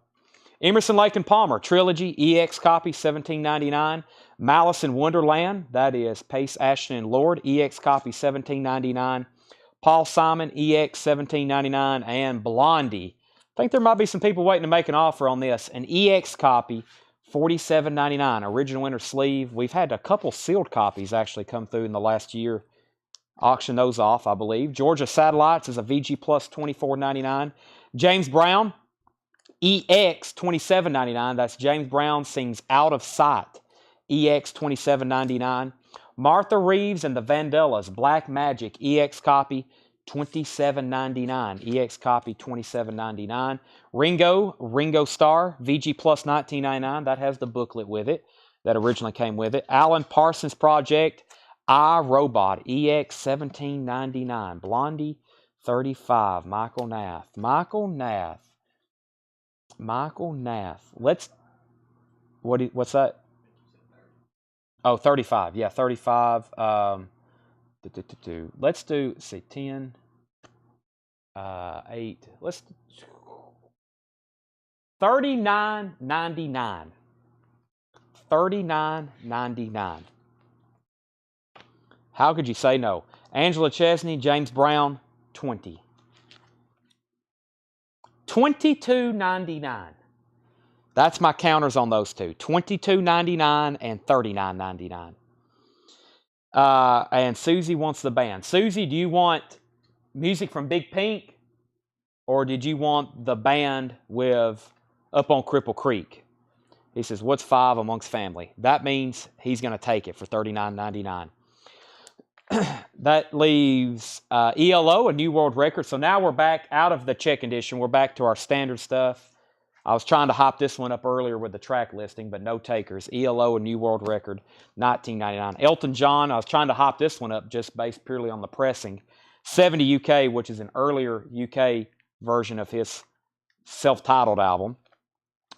Emerson, Lake and Palmer, Trilogy, EX copy, $17.99. Malice in Wonderland, that is Pace, Ashton, and Lord, EX copy, $17.99. Paul Simon, EX, $17.99. And Blondie. I think there might be some people waiting to make an offer on this. An EX copy, $47.99. Original inner sleeve. We've had a couple sealed copies actually come through in the last year. Auction those off, I believe. Georgia Satellites is a VG Plus $24.99. James Brown, EX $27.99. That's James Brown Sings Out of Sight. EX $27.99. Martha Reeves and the Vandellas, Black Magic, EX copy, $27.99. EX copy, $27.99. Ringo Starr, VG Plus $19.99. That has the booklet with it that originally came with it. Alan Parsons Project, I, Robot, EX $17.99. Blondie, $35. Michael Nath. What's that? Oh, 35. Yeah, 35. Let's do, see, 10, 8. Let's $39.99. $39.99. How could you say no? Angela Chesney, James Brown, 20. $22.99. That's my counters on those two. $22.99 and $39.99. And Susie wants the band. Susie, do you want music from Big Pink? Or did you want the band with Up on Cripple Creek? He says, what's 5 amongst family? That means he's going to take it for $39.99. That leaves ELO, a new world record. So now we're back out of the check edition. We're back to our standard stuff. I was trying to hop this one up earlier with the track listing, but no takers. ELO, a new world record, $19.99. Elton John, I was trying to hop this one up just based purely on the pressing. 70 UK, which is an earlier UK version of his self-titled album.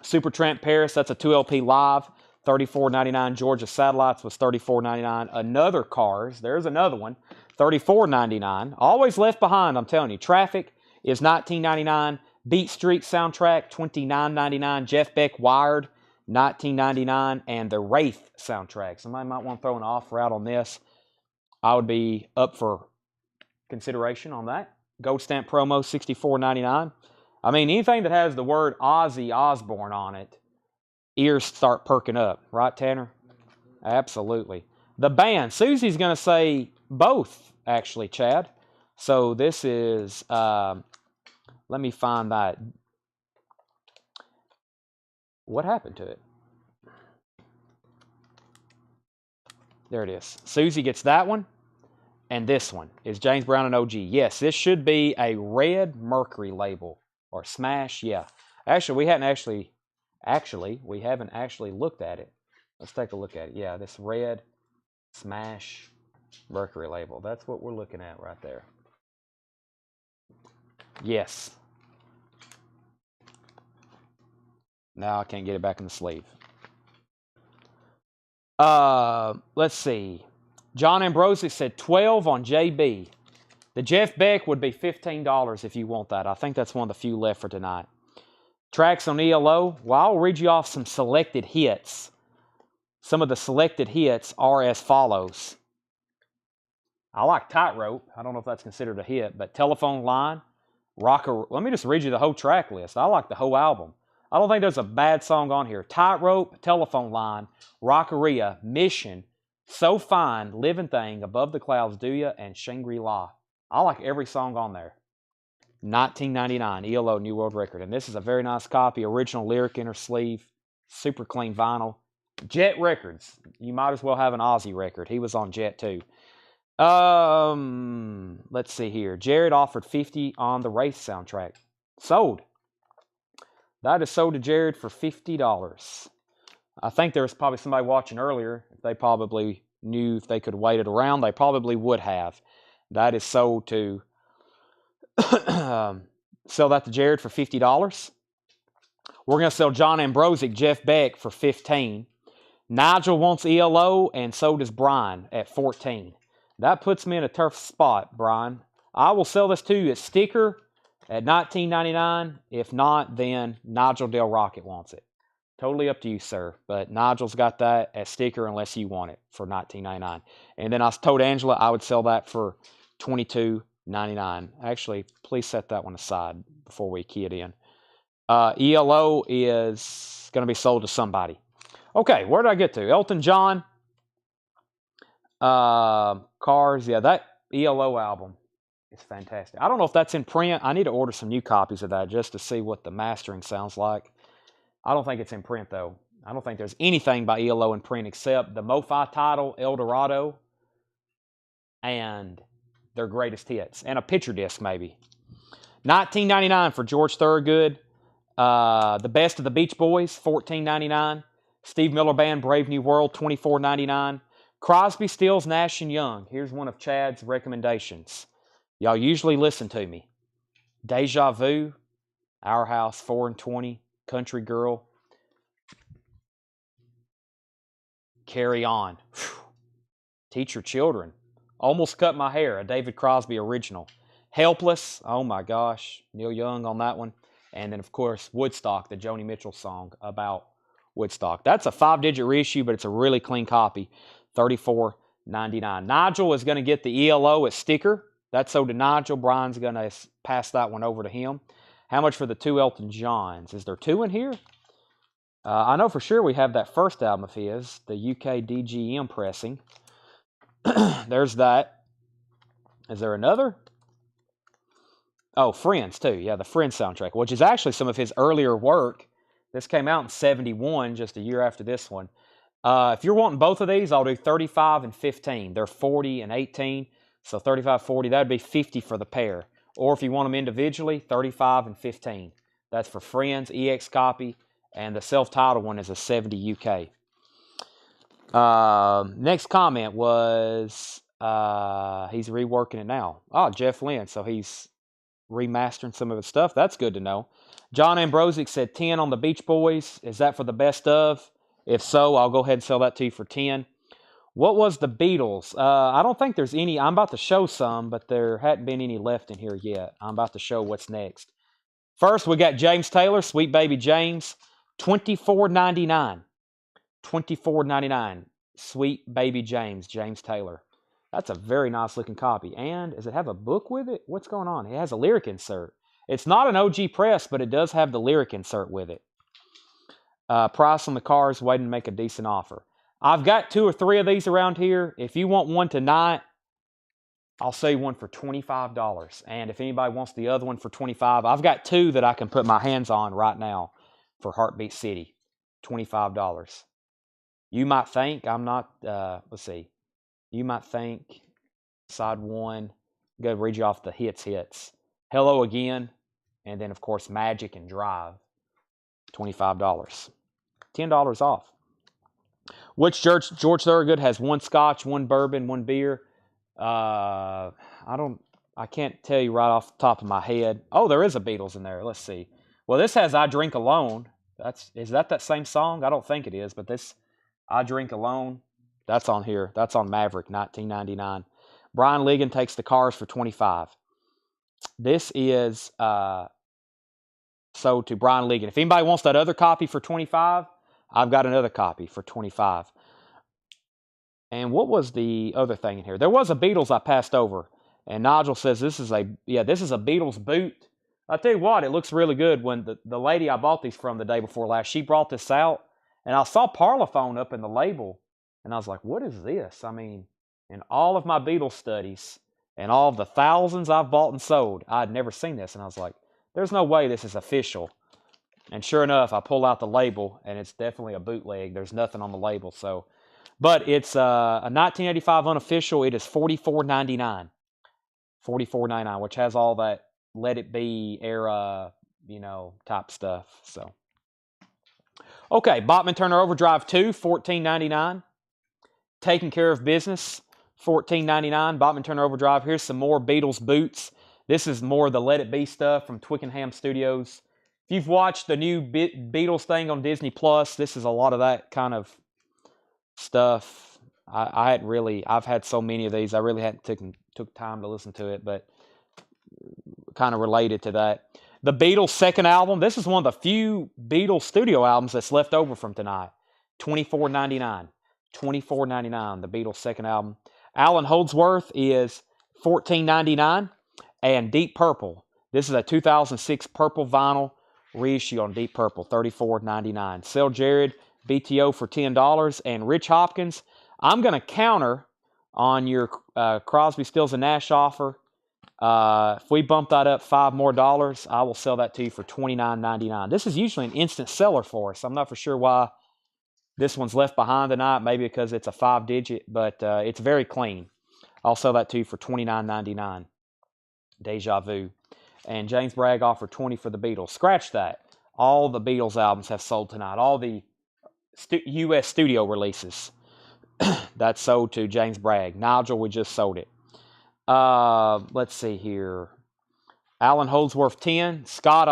Supertramp Paris, that's a 2LP live. $34.99. Georgia Satellites was $34.99. Another Cars, there's another one, $34.99. Always Left Behind, I'm telling you. Traffic is $19.99. Beat Street soundtrack, $29.99. Jeff Beck Wired, $19.99. And the Wraith soundtrack. Somebody might want to throw an offer out on this. I would be up for consideration on that. Gold stamp promo, $64.99. I mean, anything that has the word Ozzy Osbourne on it, ears start perking up. Right, Tanner? Absolutely. The band. Susie's going to say both, actually, Chad. So this is, let me find that. What happened to it? There it is. Susie gets that one. And this one is James Brown and OG. Yes, this should be a Red Mercury label. Or Smash, yeah. Actually, we haven't actually looked at it. Let's take a look at it. Yeah, this Red Smash Mercury label. That's what we're looking at right there. Yes. Now I can't get it back in the sleeve. Let's see. John Ambrosi said 12 on JB. The Jeff Beck would be $15 if you want that. I think that's one of the few left for tonight. Tracks on ELO. Well, I'll read you off some selected hits. Some of the selected hits are as follows. I like Tightrope. I don't know if that's considered a hit, but Telephone Line, Rocker. Let me just read you the whole track list. I like the whole album. I don't think there's a bad song on here. Tightrope, Telephone Line, Rockeria, Mission, So Fine, Living Thing, Above the Clouds, Do Ya, and Shangri-La. I like every song on there. $19.99, ELO New World Record. And this is a very nice copy, original lyric inner sleeve, super clean vinyl. Jet Records. You might as well have an Ozzy record. He was on Jet too. Let's see here. Jared offered $50 on the Race soundtrack. Sold. That is sold to Jared for $50. I think there was probably somebody watching earlier. If they probably knew if they could wait it around, they probably would have. That is sold to sell that to Jared for $50. We're going to sell John Ambrosic, Jeff Beck for $15. Nigel wants ELO, and so does Brian at $14. That puts me in a tough spot, Brian. I will sell this to you at sticker at $19.99. If not, then Nigel Del Rocket wants it. Totally up to you, sir. But Nigel's got that at sticker unless you want it for $19.99. And then I told Angela I would sell that for $22.99. Actually, please set that one aside before we key it in. ELO is going to be sold to somebody. Okay, where did I get to? Elton John. Cars. Yeah, that ELO album is fantastic. I don't know if that's in print. I need to order some new copies of that just to see what the mastering sounds like. I don't think it's in print, though. I don't think there's anything by ELO in print except the MoFi title, El Dorado, and their greatest hits, and a picture disc, maybe. $19.99 for George Thorogood. The Best of the Beach Boys, $14.99. Steve Miller Band, Brave New World, $24.99. Crosby, Stills, Nash & Young. Here's one of Chad's recommendations. Y'all usually listen to me. Deja Vu, Our House, 4 and 20, Country Girl. Carry On. Whew. Teach Your Children. Almost Cut My Hair, a David Crosby original. Helpless, oh my gosh, Neil Young on that one. And then, of course, Woodstock, the Joni Mitchell song about Woodstock. That's a 5-digit reissue, but it's a really clean copy. $34.99. Nigel is going to get the ELO as sticker. That's sold to Nigel. Brian's going to pass that one over to him. How much for the 2 Elton Johns? Is there 2 in here? I know for sure we have that first album of his, the UK DGM pressing. There's that. Is there another? Oh, Friends, too. Yeah, the Friends soundtrack, which is actually some of his earlier work. This came out in 71, just a year after this one. If you're wanting both of these, I'll do 35 and 15. They're 40 and 18, so 35, 40. That would be 50 for the pair. Or if you want them individually, 35 and 15. That's for Friends, EX copy, and the self-titled one is a 70 UK. Next comment was, he's reworking it now. Oh, Jeff Lynne, so he's remastering some of his stuff. That's good to know. John Ambrosic said 10 on the Beach Boys. Is that for the best of? If so, I'll go ahead and sell that to you for 10. What was the Beatles? I don't think there's any. I'm about to show some, but there hadn't been any left in here yet. I'm about to show what's next. First, we got James Taylor, Sweet Baby James, $24.99. $24.99. Sweet Baby James, James Taylor. That's a very nice looking copy. And does it have a book with it? What's going on? It has a lyric insert. It's not an OG press, but it does have the lyric insert with it. Price on the car is waiting to make a decent offer. I've got 2 or 3 of these around here. If you want one tonight, I'll sell you one for $25. And if anybody wants the other one for $25, I've got 2 that I can put my hands on right now for Heartbeat City. $25. You might think I'm not, let's see. You might think, side 1, go read you off the hits. Hello Again, and then, of course, Magic and Drive. $25. $10 off. Which George Thorogood has 1 scotch, 1 bourbon, 1 beer? I can't tell you right off the top of my head. Oh, there is a Beatles in there. Let's see. Well, this has I Drink Alone. Is that same song? I don't think it is, but this I Drink Alone, that's on here. That's on Maverick, 1999. Brian Ligon Takes the Cars for $25. This is sold to Brian Ligon. If anybody wants that other copy for $25, I've got another copy for $25. And what was the other thing in here? There was a Beatles I passed over. And Nigel says this is a Beatles boot. I'll tell you what, it looks really good. When the lady I bought these from the day before last, she brought this out. And I saw Parlophone up in the label. And I was like, what is this? I mean, in all of my Beatles studies and all of the thousands I've bought and sold, I'd never seen this. And I was like, there's no way this is official. And sure enough, I pull out the label, and it's definitely a bootleg. There's nothing on the label. So, but it's a 1985 unofficial. It is $44.99. $44.99, which has all that Let It Be era, type stuff. So, okay, Bachman Turner Overdrive 2, $14.99. Taking Care of Business, $14.99. Bachman Turner Overdrive. Here's some more Beatles boots. This is more of the Let It Be stuff from Twickenham Studios. If you've watched the new Beatles thing on Disney Plus, this is a lot of that kind of stuff. I've had so many of these. I really hadn't took time to listen to it, but kind of related to that. The Beatles' second album. This is one of the few Beatles studio albums that's left over from tonight. $24.99. $24.99. The Beatles' second album. Alan Holdsworth is $14.99, and Deep Purple. This is a 2006 purple vinyl reissue on Deep Purple, $34.99. Sell Jared BTO for $10, and Rich Hopkins. I'm going to counter on your Crosby, Stills, and Nash offer. If we bump that up $5 more, I will sell that to you for $29.99. This is usually an instant seller for us. I'm not for sure why this one's left behind tonight. Maybe because it's a 5-digit, but it's very clean. I'll sell that to you for $29.99. Deja Vu. And James Bragg offered $20 for the Beatles. Scratch that. All the Beatles albums have sold tonight. All the U.S. studio releases. That's sold to James Bragg. Nigel, we just sold it. Let's see here. Alan Holdsworth, 10. Scott,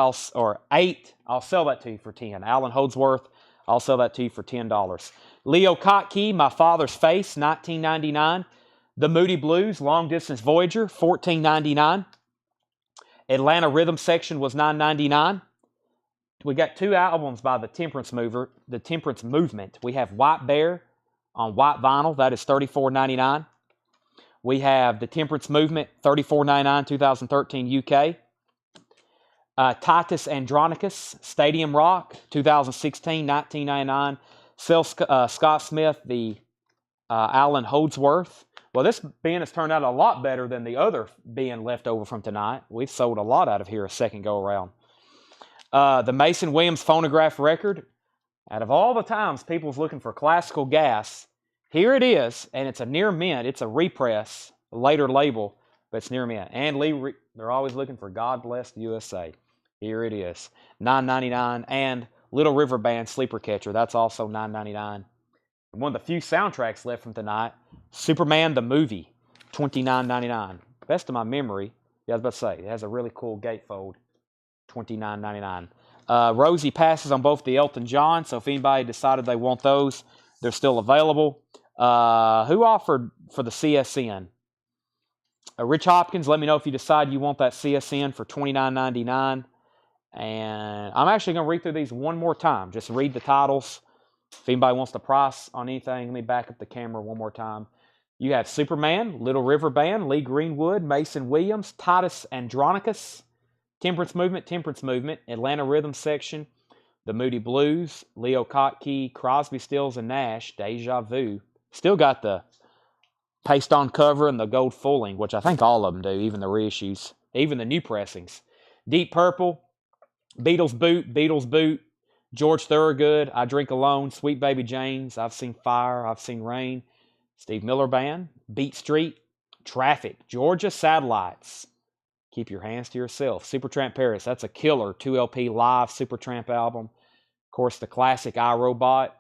8. I'll sell that to you for 10. Alan Holdsworth, I'll sell that to you for $10. Leo Kottke, My Father's Face, $19.99. The Moody Blues, Long Distance Voyager, $14.99. Atlanta Rhythm Section was $9.99. We got 2 albums by the Temperance Movement. We have White Bear on white vinyl. That is $34.99. We have the Temperance Movement, $34.99, 2013 UK. Titus Andronicus, Stadium Rock, 2016, $19.99. Sell Scott Smith, the Alan Holdsworth. Well, this bin has turned out a lot better than the other bin left over from tonight. We've sold a lot out of here a second go around. The Mason Williams phonograph record. Out of all the times people's looking for classical gas, here it is, and it's a near mint. It's a repress, a later label, but it's near mint. And Lee, they're always looking for God Bless the USA. Here it is, $9.99. And Little River Band Sleeper Catcher, that's also $9.99. One of the few soundtracks left from tonight, Superman the Movie, $29.99. Best of my memory, Yeah, I was about to say, it has a really cool gatefold, $29.99. Rosie passes on both the Elton John, so if anybody decided they want those, they're still available. Who offered for the CSN? Rich Hopkins, let me know if you decide you want that CSN for $29.99. And I'm actually going to read through these one more time. Just read the titles. If anybody wants the price on anything, let me back up the camera one more time. You have Superman, Little River Band, Lee Greenwood, Mason Williams, Titus Andronicus, Temperance Movement, Atlanta Rhythm Section, The Moody Blues, Leo Kottke, Crosby, Stills, and Nash, Deja Vu. Still got the paste-on cover and the gold fulling, which I think all of them do, even the reissues, even the new pressings. Deep Purple, Beatles Boot, George Thorogood, I Drink Alone, Sweet Baby James, I've Seen Fire, I've Seen Rain, Steve Miller Band, Beat Street, Traffic, Georgia Satellites, Keep Your Hands to Yourself, Supertramp Paris, that's a killer 2LP live Supertramp album. Of course, the classic I, Robot,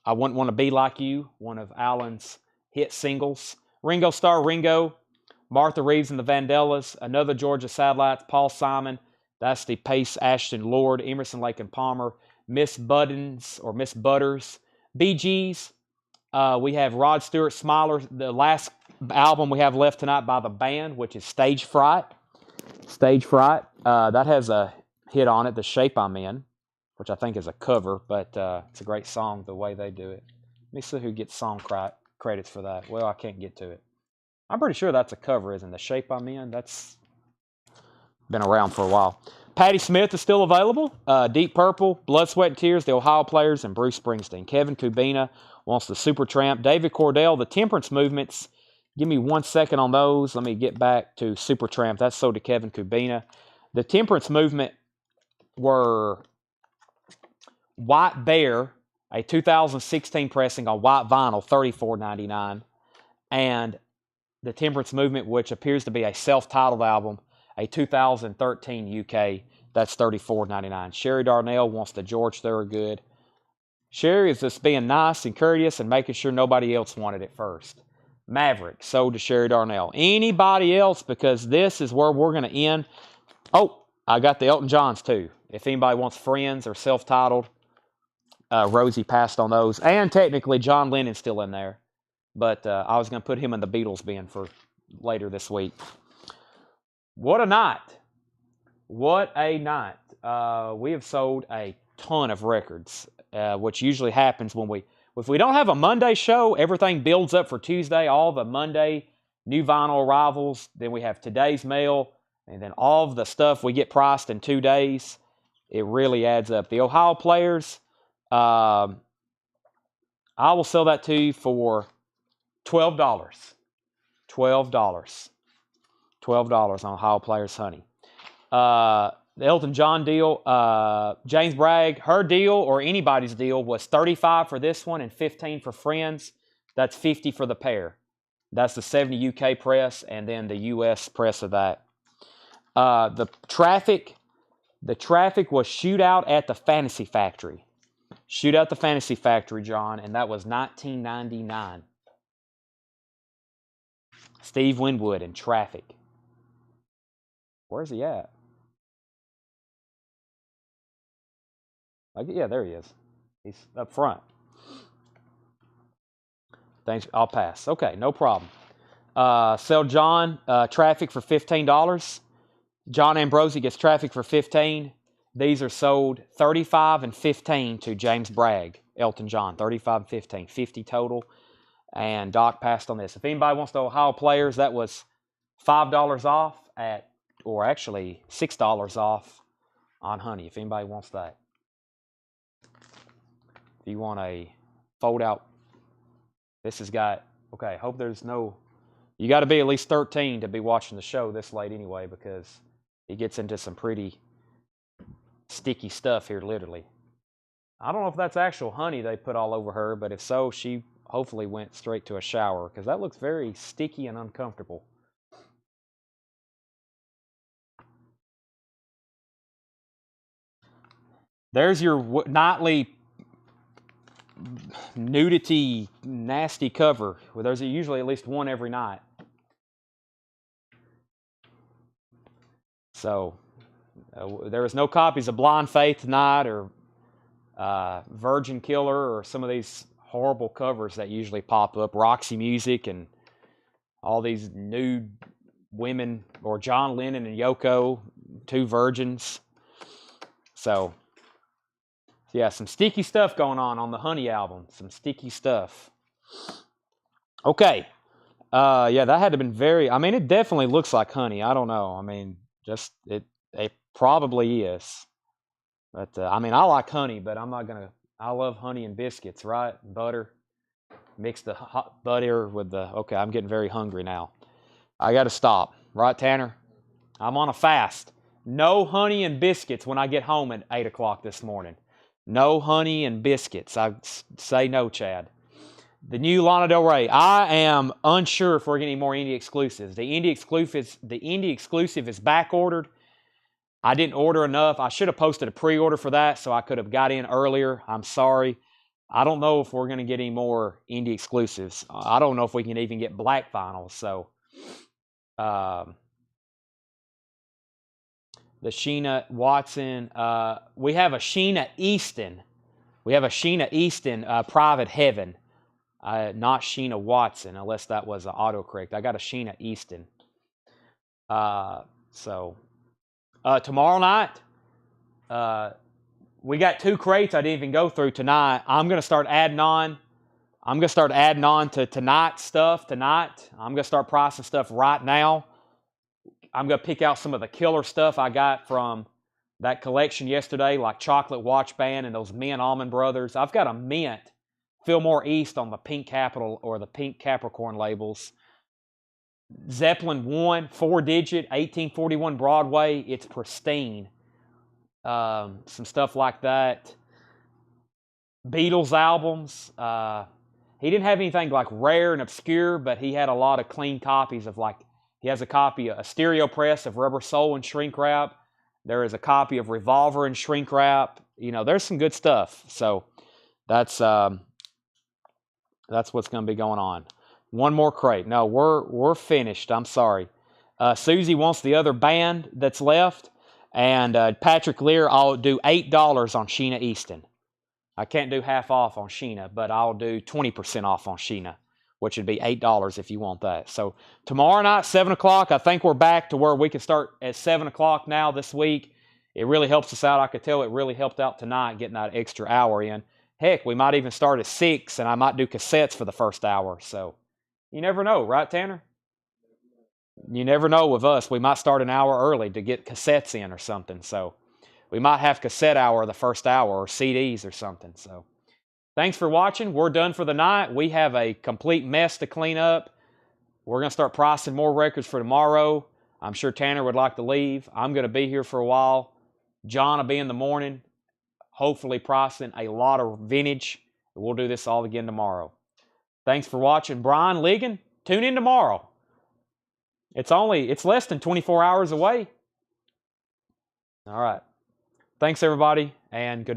I Wouldn't Want to Be Like You, one of Alan's hit singles. Ringo Starr, Ringo, Martha Reeves and the Vandellas, another Georgia Satellites, Paul Simon, that's the Pace Ashton Lord, Emerson, Lake and Palmer, Miss Buttons or Miss Butters, Bee Gees. We have Rod Stewart, Smiler, the last album we have left tonight by the band, which is Stage Fright. Stage Fright. That has a hit on it, The Shape I'm In, which I think is a cover, but it's a great song the way they do it. Let me see who gets song credits for that. Well, I can't get to it. I'm pretty sure that's a cover, isn't The Shape I'm In? That's been around for a while. Patti Smith is still available. Deep Purple, Blood, Sweat, and Tears, the Ohio Players, and Bruce Springsteen. Kevin Kubina wants the Supertramp. David Cordell, the Temperance Movements. Give me 1 second on those. Let me get back to Supertramp. That's sold to Kevin Kubina. The Temperance Movement were White Bear, a 2016 pressing on white vinyl, $34.99. And the Temperance Movement, which appears to be a self-titled album, a 2013 UK, that's $34.99. Sherry Darnell wants the George Thorogood. Sherry is just being nice and courteous and making sure nobody else wanted it first. Maverick, sold to Sherry Darnell. Anybody else, because this is where we're going to end. Oh, I got the Elton Johns too. If anybody wants Friends or self-titled, Rosie passed on those. And technically, John Lennon's still in there. But I was going to put him in the Beatles bin for later this week. What a night. What a night. We have sold a ton of records, which usually happens when if we don't have a Monday show, everything builds up for Tuesday, all the Monday new vinyl arrivals. Then we have today's mail, and then all of the stuff we get priced in 2 days. It really adds up. The Ohio Players, I will sell that to you for $12. $12. $12 on Ohio Players Honey. The Elton John deal, James Bragg, her deal or anybody's deal was $35 for this one and $15 for Friends. That's $50 for the pair. That's the 70 UK press and then the US press of that. The traffic was Shootout at the Fantasy Factory. Shootout at the Fantasy Factory, John, and that was $19.99. Steve Winwood in Traffic. Where's he at? Yeah, there he is. He's up front. Thanks. I'll pass. Okay, no problem. Sell John Traffic for $15. John Ambrosi gets Traffic for $15. These are sold $35 and $15 to James Bragg, Elton John. $35 and $15. $50 total. And Doc passed on this. If anybody wants the Ohio Players, that was $5 off or actually $6 off on Honey, if anybody wants that. If you want a fold out, this has got, okay, hope there's no, you got to be at least 13 to be watching the show this late anyway, because he gets into some pretty sticky stuff here, literally. I don't know if that's actual honey they put all over her, but if so, she hopefully went straight to a shower, because that looks very sticky and uncomfortable. There's your nightly nudity nasty cover. Well, there's usually at least one every night. So there was no copies of Blind Faith tonight or Virgin Killer or some of these horrible covers that usually pop up, Roxy Music and all these nude women, or John Lennon and Yoko, two virgins. So yeah, some sticky stuff going on the Honey album. Some sticky stuff. Okay. Yeah, that had to have been very, I mean, it definitely looks like honey. I don't know. I mean, just, it probably is. But, I mean, I like honey, but I'm not going to, I love honey and biscuits, right? Butter. Mix the hot butter with the, okay, I'm getting very hungry now. I got to stop. Right, Tanner? I'm on a fast. No honey and biscuits when I get home at 8 o'clock this morning. No honey and biscuits. I say no, Chad. The new Lana Del Rey. I am unsure if we're getting any more indie exclusives. The indie exclusive is back ordered. I didn't order enough. I should have posted a pre-order for that so I could have got in earlier. I'm sorry. I don't know if we're going to get any more indie exclusives. I don't know if we can even get black vinyls. So, the Sheena Watson. We have a Sheena Easton. We have a Sheena Easton Private Heaven. Not Sheena Watson, unless that was an autocorrect. I got a Sheena Easton. Tomorrow night, we got 2 crates I didn't even go through tonight. I'm going to start adding on. I'm going to start adding on to tonight's stuff tonight. I'm going to start pricing stuff right now. I'm going to pick out some of the killer stuff I got from that collection yesterday, like Chocolate Watch Band and those Mint Almond Brothers. I've got a Mint Fillmore East on the Pink Capital or the Pink Capricorn labels. Zeppelin 1, 4-digit, 1841 Broadway. It's pristine. Some stuff like that. Beatles albums. He didn't have anything like rare and obscure, but he had a lot of clean copies of, like, he has a copy, a stereo press of Rubber Soul in shrink wrap. There is a copy of Revolver in shrink wrap. You know, there's some good stuff. So that's what's going to be going on. One more crate. No, we're finished. I'm sorry. Susie wants the other band that's left. And Patrick Lear, I'll do $8 on Sheena Easton. I can't do half off on Sheena, but I'll do 20% off on Sheena, which would be $8 if you want that. So tomorrow night, 7 o'clock, I think we're back to where we can start at 7 o'clock now this week. It really helps us out. I could tell it really helped out tonight getting that extra hour in. Heck, we might even start at 6, and I might do cassettes for the first hour. So you never know, right, Tanner? You never know with us. We might start an hour early to get cassettes in or something. So we might have cassette hour the first hour or CDs or something. So thanks for watching. We're done for the night. We have a complete mess to clean up. We're going to start pricing more records for tomorrow. I'm sure Tanner would like to leave. I'm going to be here for a while. John will be in the morning, hopefully pricing a lot of vintage. We'll do this all again tomorrow. Thanks for watching. Brian Ligon, tune in tomorrow. It's less than 24 hours away. All right. Thanks, everybody, and good night.